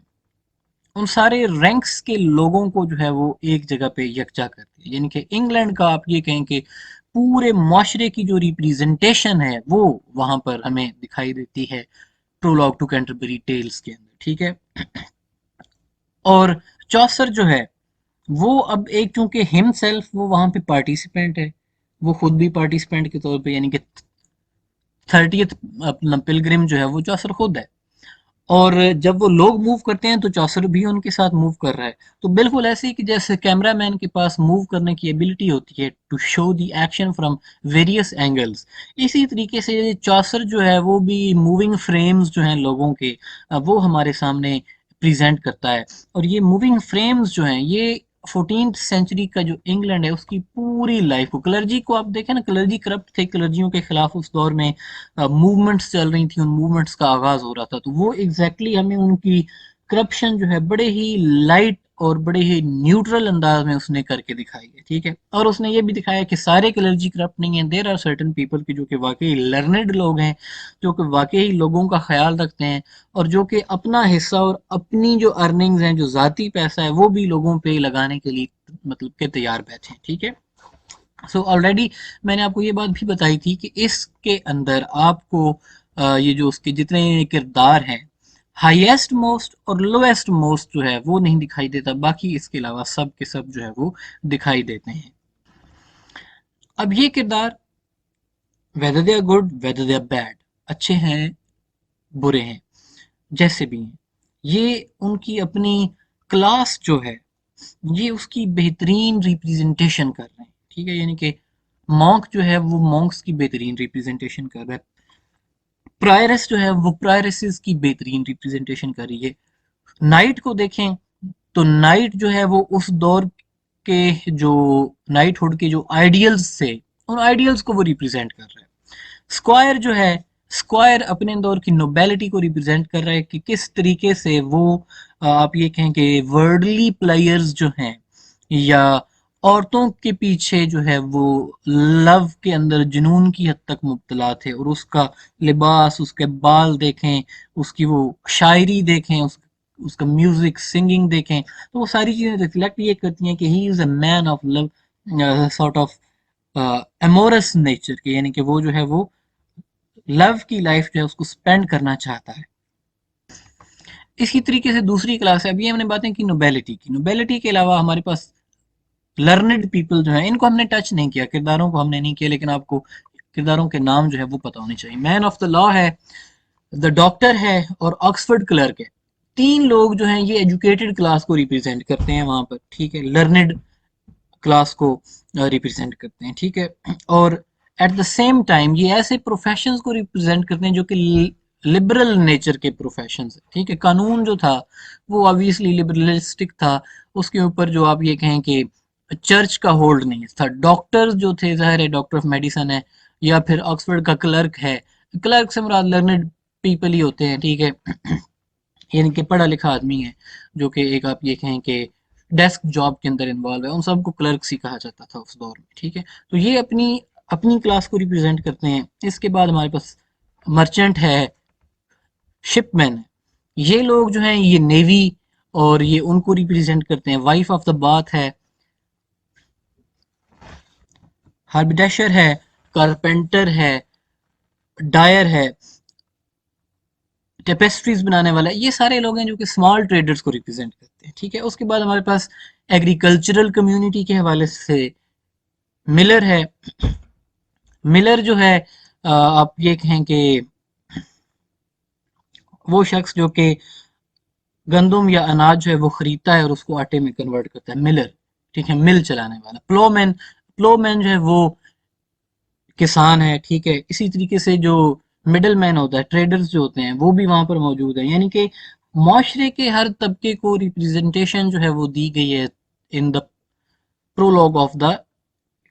ان سارے رینکس کے لوگوں کو جو ہے وہ ایک جگہ پہ یکجا کرتی ہے. یعنی کہ انگلینڈ کا آپ یہ کہیں کہ پورے معاشرے کی جو ریپریزنٹیشن ہے وہ وہاں پر ہمیں دکھائی دیتی ہے پرولوگ ٹو کینٹربری ٹیلز کے اندر، ٹھیک ہے. اور چوسر جو ہے وہ اب ایک چونکہ ہم سیلف وہ وہاں پہ پارٹیسپینٹ ہے، وہ خود بھی پارٹیسپینٹ کے طور پہ، یعنی کہ 30th اپنا پلگرم جو ہے وہ چوسر خود ہے. اور جب وہ لوگ موو کرتے ہیں تو چوسر بھی ان کے ساتھ موو کر رہا ہے. تو بالکل ایسے ہی کہ جیسے کیمرہ مین کے پاس موو کرنے کی ایبلٹی ہوتی ہے to show the action from various angles, اسی طریقے سے چوسر جو ہے وہ بھی موونگ فریمز جو ہیں لوگوں کے، وہ ہمارے سامنے پریزنٹ کرتا ہے. اور یہ موونگ فریمز جو ہیں یہ 14th سینچری کا جو انگلینڈ ہے اس کی پوری لائف کو، کلرجی کو آپ دیکھیں نا، کلرجی کرپٹ تھے، کلرجیوں کے خلاف اس دور میں موومنٹس چل رہی تھیں، ان موومنٹس کا آغاز ہو رہا تھا. تو وہ ایگزیکٹلی ہمیں ان کی کرپشن جو ہے بڑے ہی لائٹ اور بڑے ہی نیوٹرل انداز میں اس نے کر کے دکھائی ہے، ٹھیک ہے. اور اس نے یہ بھی دکھایا کہ سارے کلرجی کرپٹ نہیں ہیں، دیر آر سرٹن پیپل کی جو کہ واقعی لرنڈ لوگ ہیں، جو کہ واقعی لوگوں کا خیال رکھتے ہیں، اور جو کہ اپنا حصہ اور اپنی جو ارننگز ہیں، جو ذاتی پیسہ ہے، وہ بھی لوگوں پہ لگانے کے لیے مطلب کہ تیار بیٹھے ہیں، ٹھیک ہے. سو آلریڈی میں نے آپ کو یہ بات بھی بتائی تھی کہ اس کے اندر آپ کو یہ جو اس کے جتنے کردار ہیں، ہائیسٹ موسٹ اور لویسٹ موسٹ جو ہے وہ نہیں دکھائی دیتا، باقی اس کے علاوہ سب کے سب جو ہے وہ دکھائی دیتے ہیں. اب یہ کردار whether they are good whether they are bad، اچھے ہیں برے ہیں جیسے بھی ہیں، یہ ان کی اپنی کلاس جو ہے یہ اس کی بہترین ریپریزنٹیشن کر رہے ہیں، ٹھیک ہے. یعنی کہ مونک جو ہے وہ مونکس کی بہترین ریپریزنٹیشن کر رہا ہے، پرائرس جو ہے وہ پرائرسز کی بہترین ریپریزنٹیشن کر رہی ہے. نائٹ کو دیکھیں تو نائٹ جو ہے وہ اس دور کے جو نائٹ ہوڈ کے جو آئیڈیلز تھے، ان آئیڈیلز کو وہ ریپرزینٹ کر رہا ہے. اسکوائر جو ہے، اسکوائر اپنے دور کی نوبیلٹی کو ریپرزینٹ کر رہا ہے کہ کس طریقے سے وہ آپ یہ کہیں کہ ورڈلی پلیئرز جو ہیں یا عورتوں کے پیچھے جو ہے وہ لو کے اندر جنون کی حد تک مبتلا تھے، اور اس کا لباس، اس کے بال دیکھیں، اس کی وہ شاعری دیکھیں، اس کا میوزک سنگنگ دیکھیں، تو وہ ساری چیزیں ریفلیکٹ یہ کرتی ہیں کہ he is a man of love, sort of amorous nature کے، یعنی کہ وہ جو ہے وہ لو کی لائف جو ہے اس کو سپینڈ کرنا چاہتا ہے. اسی طریقے سے دوسری کلاس ہے، ابھی ہم نے باتیں کی نوبیلٹی کی، نوبیلٹی کے علاوہ ہمارے پاس لرنڈ پیپل جو ہیں، ان کو ہم نے ٹچ نہیں کیا، کرداروں کو ہم نے نہیں کیا، لیکن آپ کو کرداروں کے نام جو ہے وہ پتہ ہونے چاہیے. مین آف دا لا ہے، دا ڈاکٹر ہے، اور آکسفورڈ کلرک ہے. تین لوگ جو ہیں یہ ایجوکیٹڈ کلاس کو ریپرزینٹ کرتے ہیں وہاں پر، ٹھیک ہے، لرنڈ کلاس کو ریپرزینٹ کرتے ہیں، ٹھیک ہے. اور ایٹ دا سیم ٹائم یہ ایسے پروفیشنز کو ریپرزینٹ کرتے ہیں جو کہ لبرل نیچر کے پروفیشنز ہیں، ٹھیک ہے، قانون جو تھا وہ آبویسلی لبرلسٹک تھا، اس کے اوپر جو آپ یہ کہیں کہ چرچ کا ہولڈ نہیں تھا، ڈاکٹر جو تھے ظاہر ہے ڈاکٹر آف میڈیسن ہے، یا پھر آکسفورڈ کا کلرک ہے، کلرک سے مراد لرنڈ پیپل ہی ہوتے ہیں، ٹھیک ہے، یعنی کہ پڑھا لکھا آدمی ہے جو کہ ایک آپ یہ کہیں کہ ڈیسک جاب کے اندر انوالو ہے، ان سب کو کلرکس ہی کہا جاتا تھا اس دور میں، ٹھیک ہے، تو یہ اپنی اپنی کلاس کو ریپرزینٹ کرتے ہیں۔ اس کے بعد ہمارے پاس مرچنٹ ہے، شپ مین ہے، یہ لوگ جو ہیں یہ نیوی اور یہ ان کو ریپرزینٹ کرتے ہیں۔ وائف آف دا باتھ ہے، ہاربیڈیشر ہے، کارپینٹر ہے، ڈائر ہے، ٹیپسٹریز بنانے والا ہے، یہ سارے لوگ ہیں جو کہ اسمال ٹریڈرز کو ریپرزینٹ کرتے ہیں، ٹھیک ہے۔ اس کے بعد ہمارے پاس ایگریکلچرل کمیونٹی کے حوالے سے ملر ہے، ملر جو ہے آپ یہ کہیں کہ وہ شخص جو کہ گندم یا اناج جو ہے وہ خریدتا ہے اور اس کو آٹے میں کنورٹ کرتا ہے، ملر، ٹھیک ہے، مل چلانے والا۔ پلو مین جو ہے وہ کسان ہے، ٹھیک ہے، اسی طریقے سے جو مڈل مین ہوتا ہے، ٹریڈرز جو ہوتے ہیں وہ بھی وہاں پر موجود ہیں، یعنی کہ معاشرے کے ہر طبقے کو ریپرزنٹیشن جو ہے وہ دی گئی ہے in the prologue of the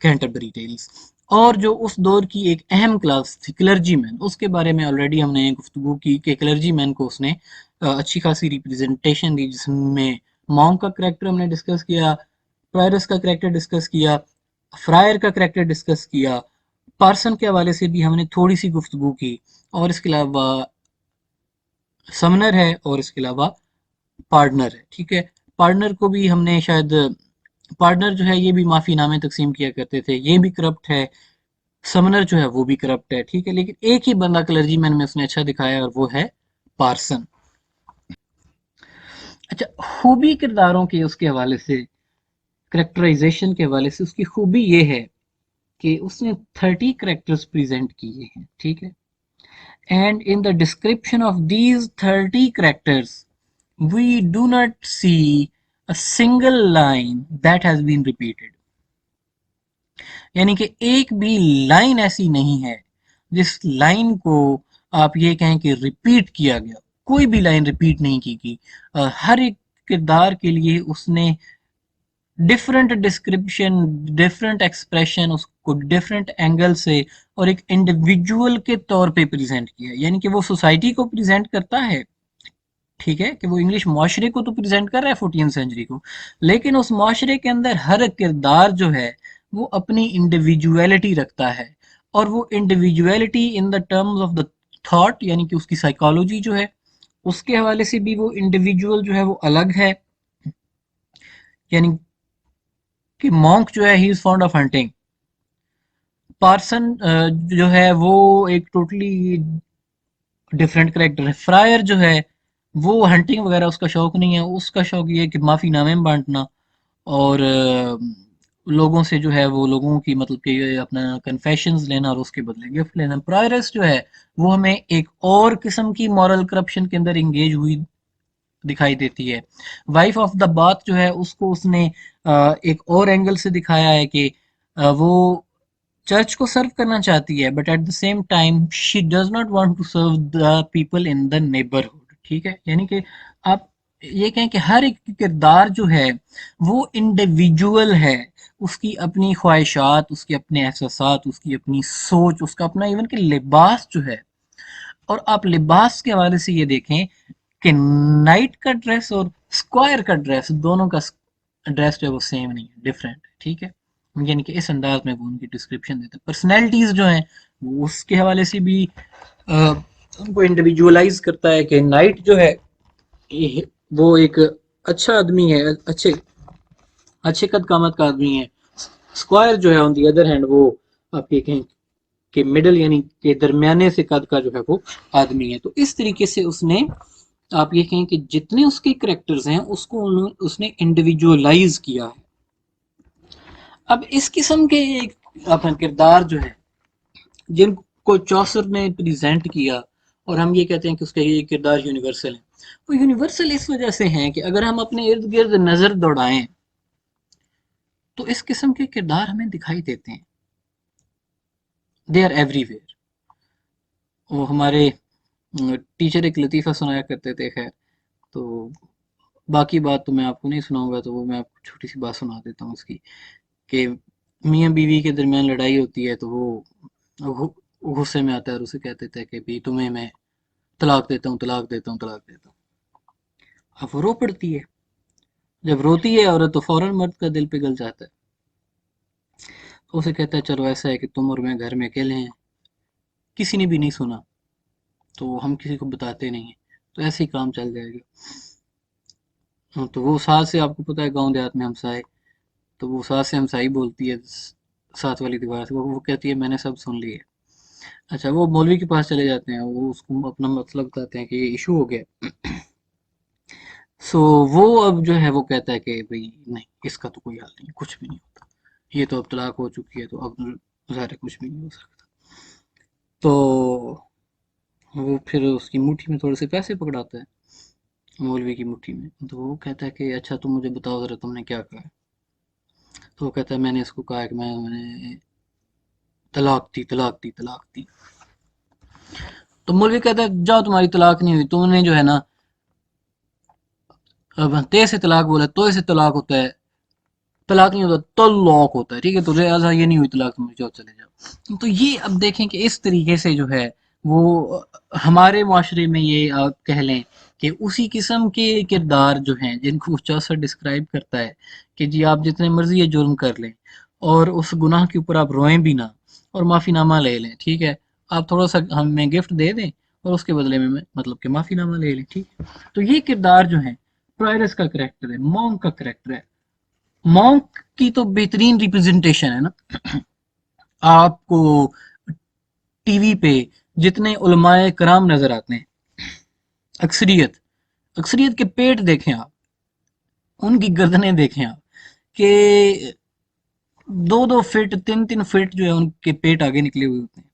Canterbury Tales. اور جو اس دور کی ایک اہم کلاس تھی کلرجی مین، اس کے بارے میں آلریڈی ہم نے گفتگو کی کہ کلرجی مین کو اس نے اچھی خاصی ریپرزنٹیشن دی، جس میں مونک کا کریکٹر ہم نے ڈسکس کیا، پرائرس کا کریکٹر ڈسکس کیا، فرائر کا کریکٹر ڈسکس کیا، پارسن کے حوالے سے بھی ہم نے تھوڑی سی گفتگو کی، اور اس کے علاوہ سمنر ہے، اور اس کے علاوہ پارٹنر ہے، ٹھیک ہے۔ پارٹنر کو بھی ہم نے شاید، پارٹنر جو ہے یہ بھی معافی نامے تقسیم کیا کرتے تھے، یہ بھی کرپٹ ہے، سمنر جو ہے وہ بھی کرپٹ ہے، ٹھیک ہے، لیکن ایک ہی بندہ کلرجی مین میں اس نے اچھا دکھایا اور وہ ہے پارسن۔ اچھا، خوبی کرداروں کے اس کے حوالے سے، کریکٹرائزیشن کے حوالے سے اس کی خوبی یہ ہے کہ اس نے 30 کریکٹرز پریزنٹ کیے ہیں، ٹھیک ہے، and in the description of these 30 characters we do not see a single line that has been repeated، یعنی کہ ایک بھی لائن ایسی نہیں ہے جس لائن کو آپ یہ کہیں کہ ریپیٹ کیا گیا، کوئی بھی لائن ریپیٹ نہیں کی گئی، ہر ایک کردار کے لیے اس نے ڈفرنٹ ڈسکرپشن، ڈفرنٹ ایکسپریشن، اس کو ڈفرنٹ اینگل سے اور ایک انڈیویجول کے طور پہ پریزنٹ کیا، یعنی کہ وہ سوسائٹی کو پریزنٹ کرتا ہے، ٹھیک ہے، کہ وہ انگلش معاشرے کو تو پریزنٹ کر رہا ہے 14 سینچری کو، لیکن اس معاشرے کے اندر ہر کردار جو ہے وہ اپنی انڈیویجویلٹی رکھتا ہے، اور وہ individuality in the terms of the thought, یعنی کہ اس کی سائیکالوجی جو ہے اس کے حوالے سے بھی وہ انڈیویجول جو ہے وہ الگ ہے، یعنی کہ مونک جو ہے he is fond of hunting, Parsons جو ہے وہ ایک ٹوٹلی ڈفرینٹ کریکٹر ہے، فرائر جو ہے وہ ہنٹنگ وغیرہ اس کا شوق نہیں ہے، اس کا شوق یہ ہے کہ معافی نامے بانٹنا اور لوگوں سے جو ہے وہ لوگوں کی مطلب کہ اپنا کنفیشنز لینا اور اس کے بدلے گفٹ لینا۔ پرائرس جو ہے وہ ہمیں ایک اور قسم کی مورل کرپشن کے اندر انگیج ہوئی دکھائی دیتی ہے۔ وائف آف دا بات جو ہے اس کو اس نے ایک اور اینگل سے دکھایا ہے کہ وہ چرچ کو سرو کرنا چاہتی ہے، but at the same time she does not want to serve the people in the neighbourhood, ٹھیک ہے، یعنی کہ آپ یہ کہیں کہ ہر ایک کردار جو ہے وہ انڈیویجول ہے، اس کی اپنی خواہشات، اس کے اپنے احساسات، اس کی اپنی سوچ، اس کا اپنا ایون کہ لباس جو ہے، اور آپ لباس کے حوالے سے یہ دیکھیں کہ نائٹ کا ڈریس اور اسکوائر کا ڈریس، دونوں کا ڈریس جو ہے وہ سیم نہیں ہے، ڈفرینٹ ہے، ٹھیک ہے، یعنی کہ اس انداز میں وہ ان کی ڈسکرپشن دیتا ہے۔ پرسنالٹیز جو ہیں وہ اس کے حوالے سے بھی ان کو انڈیویجولائز کرتا ہے کہ نائٹ جو ہے وہ ایک اچھا آدمی ہے، اچھے قد قامت کا آدمی ہے، اسکوائر جو ہے آن دی ادر ہینڈ وہ آپ یہ کہیں کہ مڈل یعنی کہ درمیانے سے قد کا جو ہے وہ آدمی ہے۔ تو اس طریقے سے اس نے آپ یہ کہیں کہ جتنے اس کے کریکٹرز ہیں اس کو اس نے انڈیویجولائز کیا ہے۔ اب اس قسم کے اپنا کردار جو ہے جن کو چوسر نے پریزنٹ کیا، اور ہم یہ کہتے ہیں کہ اس کا یہ کردار یونیورسل ہے، وہ یونیورسل اس وجہ سے ہیں کہ اگر ہم اپنے ارد گرد نظر دوڑائیں تو اس قسم کے کردار ہمیں دکھائی دیتے ہیں۔ They are everywhere. وہ ہمارے ٹیچر ایک لطیفہ سنایا کرتے تھے، خیر تو باقی بات تو میں آپ کو نہیں سناؤں گا، تو وہ میں آپ کو چھوٹی سی بات سنا دیتا ہوں اس کی، کہ میاں بیوی کے درمیان لڑائی ہوتی ہے تو وہ غصے میں آتا ہے اور اسے کہتے تھے کہ بھی تمہیں میں طلاق دیتا ہوں، طلاق دیتا ہوں، طلاق دیتا ہوں. اب وہ رو پڑتی ہے. جب روتی ہے عورت تو فوراً مرد کا دل پگھل جاتا ہے. تو اسے کہتا ہے چلو ایسا ہے کہ تم اور میں گھر میں اکیلے ہیں، کسی نے بھی نہیں سنا تو ہم کسی کو بتاتے نہیں ہیں، تو ایسے ہی کام چل جائے گا. تو وہ ساس سے، آپ کو پتہ ہے گاؤں دیہات میں ہمسائے، تو وہ ساس سے ہمسائی بولتی ہے ساتھ والی دیوار سے، وہ کہتی ہے میں نے سب سن لی ہے. اچھا وہ مولوی کے پاس چلے جاتے ہیں، وہ اس کو اپنا مسئلہ بتاتے ہیں کہ یہ ایشو ہو گیا. سو وہ اب جو ہے وہ کہتا ہے کہ بھئی نہیں، اس کا تو کوئی حل نہیں، کچھ بھی نہیں ہوتا، یہ تو اب طلاق ہو چکی ہے تو اب ظاہر ہے کچھ بھی نہیں ہو سکتا. تو وہ پھر اس کی مٹھی میں تھوڑے سے پیسے پکڑاتا ہے، مولوی کی مٹھی میں. تو وہ کہتا ہے کہ اچھا تم مجھے بتاؤ ذرا تم نے کیا کہا ہے. تو وہ کہتا ہے میں نے اس کو کہا کہ میں نے طلاق دی، طلاق دی، طلاق دی. تو مولوی کہتا ہے جاؤ تمہاری طلاق نہیں ہوئی، تم نے جو ہے نا اب تے سے طلاق بولا، تو سے طلاق ہوتا ہے، طلاق نہیں ہوتا طلاق ہوتا ہے، ٹھیک ہے، تو لہٰذا یہ نہیں ہوئی طلاق، تم جاؤ چلے جاؤ. تو یہ اب دیکھیں کہ اس طریقے سے جو ہے وہ ہمارے معاشرے میں یہ آپ کہہ لیں کہ اسی قسم کے کردار جو ہیں جن کو چوسر ڈسکرائب کرتا ہے کہ جی آپ جتنے مرضی یہ جرم کر لیں اور اس گناہ کے اوپر آپ روئیں بھی نہ اور معافی نامہ لے لیں، ٹھیک ہے، آپ تھوڑا سا ہمیں گفٹ دے دیں اور اس کے بدلے میں مطلب کہ معافی نامہ لے لیں، ٹھیک ہے. تو یہ کردار جو ہیں پرائرس کا کریکٹر ہے، مونک کا کریکٹر ہے. مونک کی تو بہترین ریپرزنٹیشن ہے نا. آپ کو ٹی وی پہ جتنے علماء کرام نظر آتے ہیں، اکثریت اکثریت کے پیٹ دیکھیں آپ، ان کی گردنیں دیکھیں آپ کہ 2-2 فٹ 3-3 فٹ جو ہے ان کے پیٹ آگے نکلے ہوئے ہوتے ہیں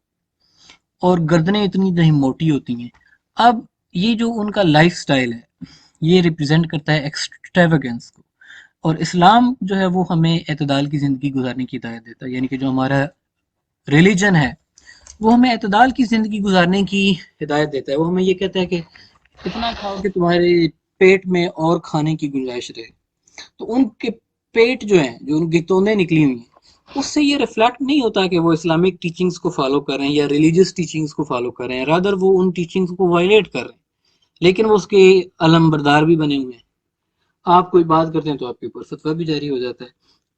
اور گردنیں اتنی نہیں موٹی ہوتی ہیں. اب یہ جو ان کا لائف سٹائل ہے یہ ریپرزینٹ کرتا ہے ایکسٹریویگنس کو، اور اسلام جو ہے وہ ہمیں اعتدال کی زندگی گزارنے کی ہدایت دیتا ہے. یعنی کہ جو ہمارا ریلیجن ہے وہ ہمیں اعتدال کی زندگی گزارنے کی ہدایت دیتا ہے. وہ ہمیں یہ کہتا ہے کہ اتنا کھاؤ کہ تمہارے پیٹ میں اور کھانے کی گنجائش رہے. تو ان کے پیٹ جو ہیں، جو ان کی توندیں نکلی ہوئی ہیں، اس سے یہ ریفلیکٹ نہیں ہوتا کہ وہ اسلامک ٹیچنگز کو فالو کر رہے ہیں یا ریلیجیس ٹیچنگز کو فالو کر رہے ہیں، رادر وہ ان ٹیچنگز کو وائلیٹ کر رہے ہیں، لیکن وہ اس کے علم بردار بھی بنے ہوئے ہیں. آپ کوئی بات کرتے ہیں تو آپ کے اوپر فتویٰ بھی جاری ہو جاتا ہے.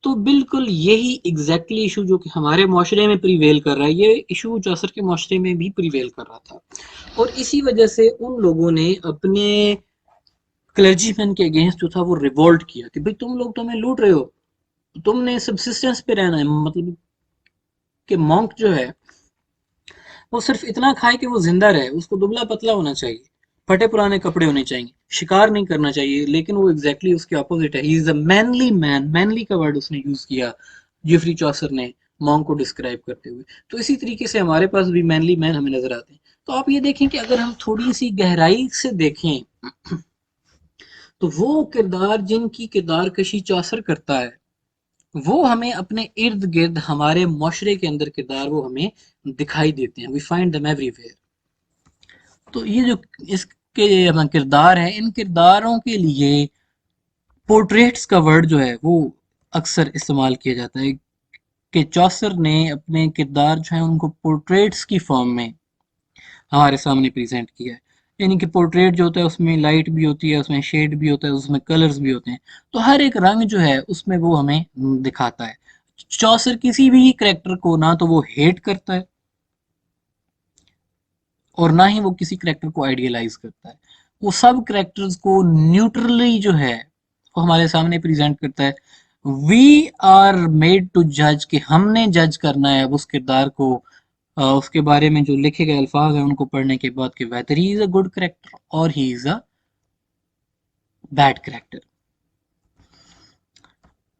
تو بالکل یہی ایگزیکٹلی ایشو جو کہ ہمارے معاشرے میں پریویل کر رہا ہے، یہ ایشو چوسر کے معاشرے میں بھی پریویل کر رہا تھا. اور اسی وجہ سے ان لوگوں نے اپنے کلرجی مین کے اگینسٹ جو تھا وہ ریوولٹ کیا کہ بھئی تم لوگ تو ہمیں لوٹ رہے ہو، تم نے سبسسٹنس پہ رہنا ہے. مطلب کہ مونک جو ہے وہ صرف اتنا کھائے کہ وہ زندہ رہے، اس کو دبلا پتلا ہونا چاہیے، پھٹے پرانے کپڑے ہونے چاہیے، شکار نہیں کرنا چاہیے. لیکن وہ ایگزیکٹلی اس کے اپوزٹ ہے. He is a manly main. Mainly کا ورڈ اس نے یوز کیا جیفری چوسر نے مونک کو ڈسکرائب کرتے ہوئے. تو اسی طریقے سے ہمارے پاس بھی مینلی مین ہمیں نظر آتے ہیں. تو آپ یہ دیکھیں کہ اگر ہم تھوڑی سی گہرائی سے دیکھیں تو وہ کردار جن کی کردار کشی چوسر کرتا ہے وہ ہمیں اپنے ارد گرد ہمارے معاشرے کے اندر کردار وہ ہمیں دکھائی دیتے ہیں. We find them everywhere. تو یہ جو اس کے کردار ہیں، ان کرداروں کے لیے پورٹریٹس کا ورڈ جو ہے وہ اکثر استعمال کیا جاتا ہے کہ چوسر نے اپنے کردار جو ہیں ان کو پورٹریٹس کی فارم میں ہمارے سامنے پریزنٹ کیا ہے. یعنی کہ پورٹریٹ جو ہوتا ہے اس میں لائٹ بھی ہوتی ہے، اس میں شیڈ بھی ہوتا ہے، اس میں کلرز بھی ہوتے ہیں. تو ہر ایک رنگ جو ہے اس میں وہ ہمیں دکھاتا ہے. چوسر کسی بھی کریکٹر کو نہ تو وہ ہیٹ کرتا ہے اور نہ ہی وہ کسی کریکٹر کو آئیڈیلائز کرتا ہے. وہ سب کریکٹرز کو نیوٹرلی جو ہے وہ ہمارے سامنے پریزنٹ کرتا ہے. وی آر میڈ ٹو جج کہ ہم نے جج کرنا ہے اس کردار کو، اس کے بارے میں جو لکھے گئے الفاظ ہیں ان کو پڑھنے کے بعد کہ whether he is a good character اور he is a bad character.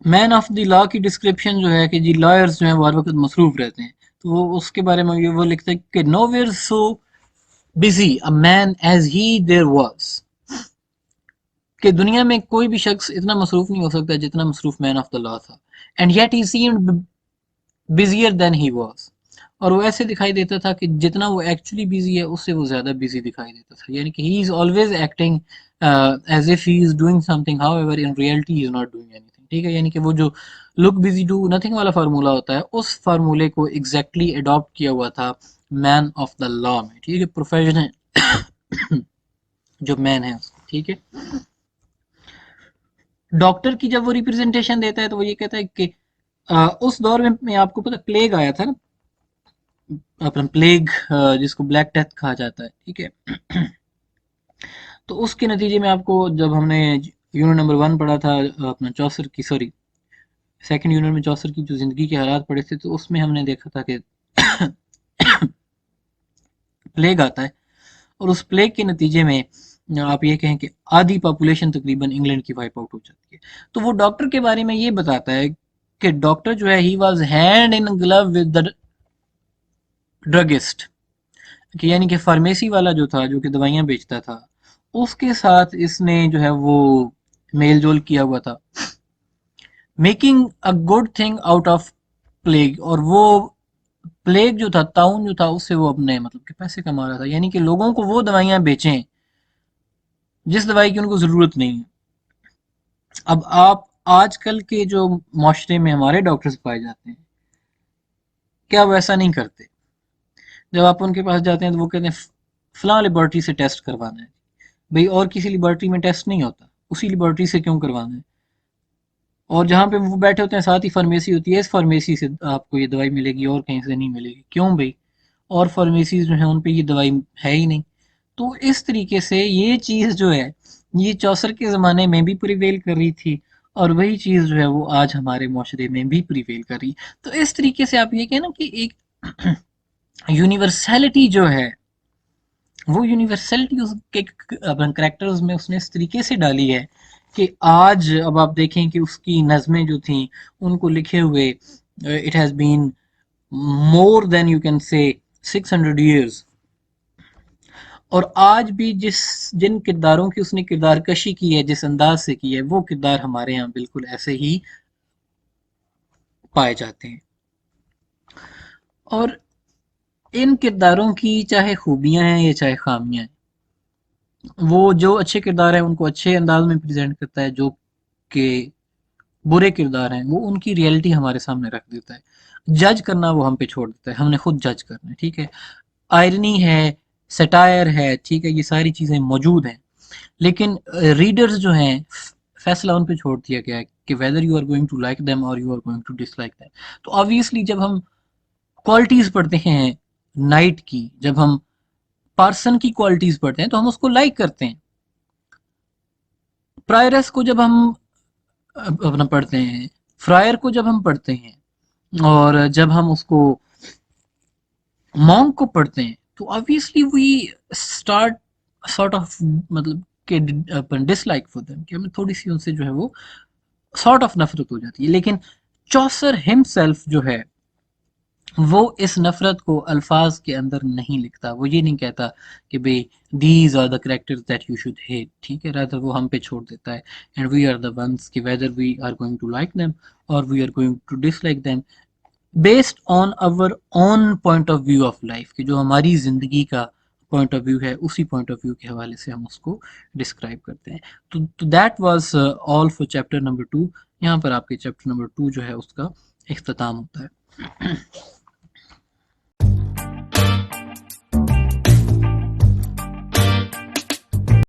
Man of the law کی ڈسکرپشن جو ہے کہ جی لائرز جو ہیں وہ ہر وقت مصروف رہتے ہیں. تو وہ اس کے بارے میں وہ لکھتے ہیں کہ nowhere so busy a man as he there was، کہ دنیا میں کوئی بھی شخص اتنا مصروف نہیں ہو سکتا جتنا مصروف مین آف دا لا تھا. And yet he seemed busier than he was، اور وہ ایسے دکھائی دیتا تھا کہ جتنا وہ ایکچولی بزی ہے اس سے وہ زیادہ بزی دکھائی دیتا تھا، یعنی کہ he is always acting as if he is doing something however in reality he is not doing anything, ٹھیک ہے، یعنی کہ وہ جو لک بزی ڈو نتھنگ والا فارمولا ہوتا ہے اس فارمولے کو ایگزیکٹلی اڈاپٹ کیا ہوا تھا مین آف دا لا میں، ٹھیک ہے، پروفیشنل جو مین ہے اس کا، ٹھیک ہے۔ ڈاکٹر کی جب وہ ریپرزنٹیشن دیتا ہے تو وہ یہ کہتا ہے کہ اس دور میں آپ کو پتا پلیگ آیا تھا نا، اپنا پلیگ جس کو بلیک ڈیتھ کہا جاتا ہے، ٹھیک ہے، تو اس کے نتیجے میں آپ کو جب ہم نے یونٹ نمبر 1 پڑھا تھا اپنا چوسر کی، سوری سیکنڈ یونٹ میں چوسر کی جو زندگی کے حالات پڑھے تھے، تو اس میں ہم نے دیکھا تھا کہ پلیگ آتا ہے اور اس پلیگ کے نتیجے میں آپ یہ کہیں کہ آدھی پاپولیشن تقریباً انگلینڈ کی وائپ آؤٹ ہو جاتی ہے۔ تو وہ ڈاکٹر کے بارے میں یہ بتاتا ہے کہ ڈاکٹر جو ہے he was hand in glove with the druggist, کہ یعنی کہ فارمیسی والا جو تھا جو کہ دوائیاں بیچتا تھا اس کے ساتھ اس نے جو ہے وہ میل جول کیا ہوا تھا، making a good thing out of plague, اور وہ پلیگ جو تھا، تعاون جو تھا، اس سے وہ اپنے مطلب کہ پیسے کما رہا تھا، یعنی کہ لوگوں کو وہ دوائیاں بیچیں جس دوائی کی ان کو ضرورت نہیں ہے۔ اب آپ آج کل کے جو معاشرے میں ہمارے ڈاکٹرز پائے جاتے ہیں، کیا وہ ایسا نہیں کرتے؟ جب آپ ان کے پاس جاتے ہیں تو وہ کہتے ہیں فلاں لیبارٹری سے ٹیسٹ کروانا ہے، بھئی اور کسی لیبارٹری میں ٹیسٹ نہیں ہوتا، اسی لیبارٹری سے کیوں کروانا ہے؟ اور جہاں پہ وہ بیٹھے ہوتے ہیں ساتھ ہی فارمیسی ہوتی ہے، اس فارمیسی سے آپ کو یہ دوائی ملے گی اور کہیں سے نہیں ملے گی، کیوں بھئی؟ اور فارمیسیز جو ہیں ان پہ یہ دوائی ہے ہی نہیں۔ تو اس طریقے سے یہ چیز جو ہے یہ چوسر کے زمانے میں بھی پریویل کر رہی تھی، اور وہی چیز جو ہے وہ آج ہمارے معاشرے میں بھی پریویل کر رہی ہے۔ تو اس طریقے سے آپ یہ کہیں نا کہ ایک یونیورسلٹی جو ہے، وہ یونیورسلٹی اس کے کریکٹرز میں اس نے اس طریقے سے ڈالی ہے کہ آج اب آپ دیکھیں کہ اس کی نظمیں جو تھیں ان کو لکھے ہوئے it has been more than you can say 600 years, اور آج بھی جن کرداروں کی اس نے کردار کشی کی ہے، جس انداز سے کی ہے، وہ کردار ہمارے یہاں بالکل ایسے ہی پائے جاتے ہیں۔ اور ان کرداروں کی چاہے خوبیاں ہیں یا چاہے خامیاں ہیں، وہ جو اچھے کردار ہیں ان کو اچھے انداز میں پریزنٹ کرتا ہے، جو کہ برے کردار ہیں وہ ان کی ریئلٹی ہمارے سامنے رکھ دیتا ہے، جج کرنا وہ ہم پہ چھوڑ دیتا ہے، ہم نے خود جج کرنا ہے، ٹھیک ہے۔ آئرنی ہے، سٹائر ہے، ٹھیک ہے، یہ ساری چیزیں موجود ہیں، لیکن ریڈرز جو ہیں فیصلہ ان پہ چھوڑ دیا گیا ہے کہ whether you are going to like them or you are going to dislike them۔ تو obviously جب ہم کوالٹیز پڑھتے ہیں نائٹ کی، جب ہم پارسن کی کوالٹیز پڑھتے ہیں تو ہم اس کو لائک کرتے ہیں، پرائرس کو جب ہم اپنا پڑھتے ہیں، فرائر کو جب ہم پڑھتے ہیں، اور جب ہم اس کو مونک کو پڑھتے ہیں تو obviously we start sort of مطلب کہ ڈس لائک فور دیم، کہ ہمیں تھوڑی سی ان سے جو ہے وہ سارٹ آف نفرت ہو جاتی ہے۔ لیکن چوسر ہمسیلف جو ہے وہ اس نفرت کو الفاظ کے اندر نہیں لکھتا، وہ یہ نہیں کہتا کہ بھئی these are the character that you should hate, ٹھیک ہے، رادر وہ ہم پہ چھوڑ دیتا ہے and we are the ones کہ whether we are going to like them اور we are going to dislike them based on our own point of view of life, کہ جو ہماری زندگی کا پوائنٹ آف ویو ہے اسی point of view کے حوالے سے ہم اس کو ڈسکرائب کرتے ہیں۔ تو that was all for chapter number 2۔ یہاں پر آپ کے چیپٹر نمبر 2 جو ہے اس کا اختتام ہوتا ہے۔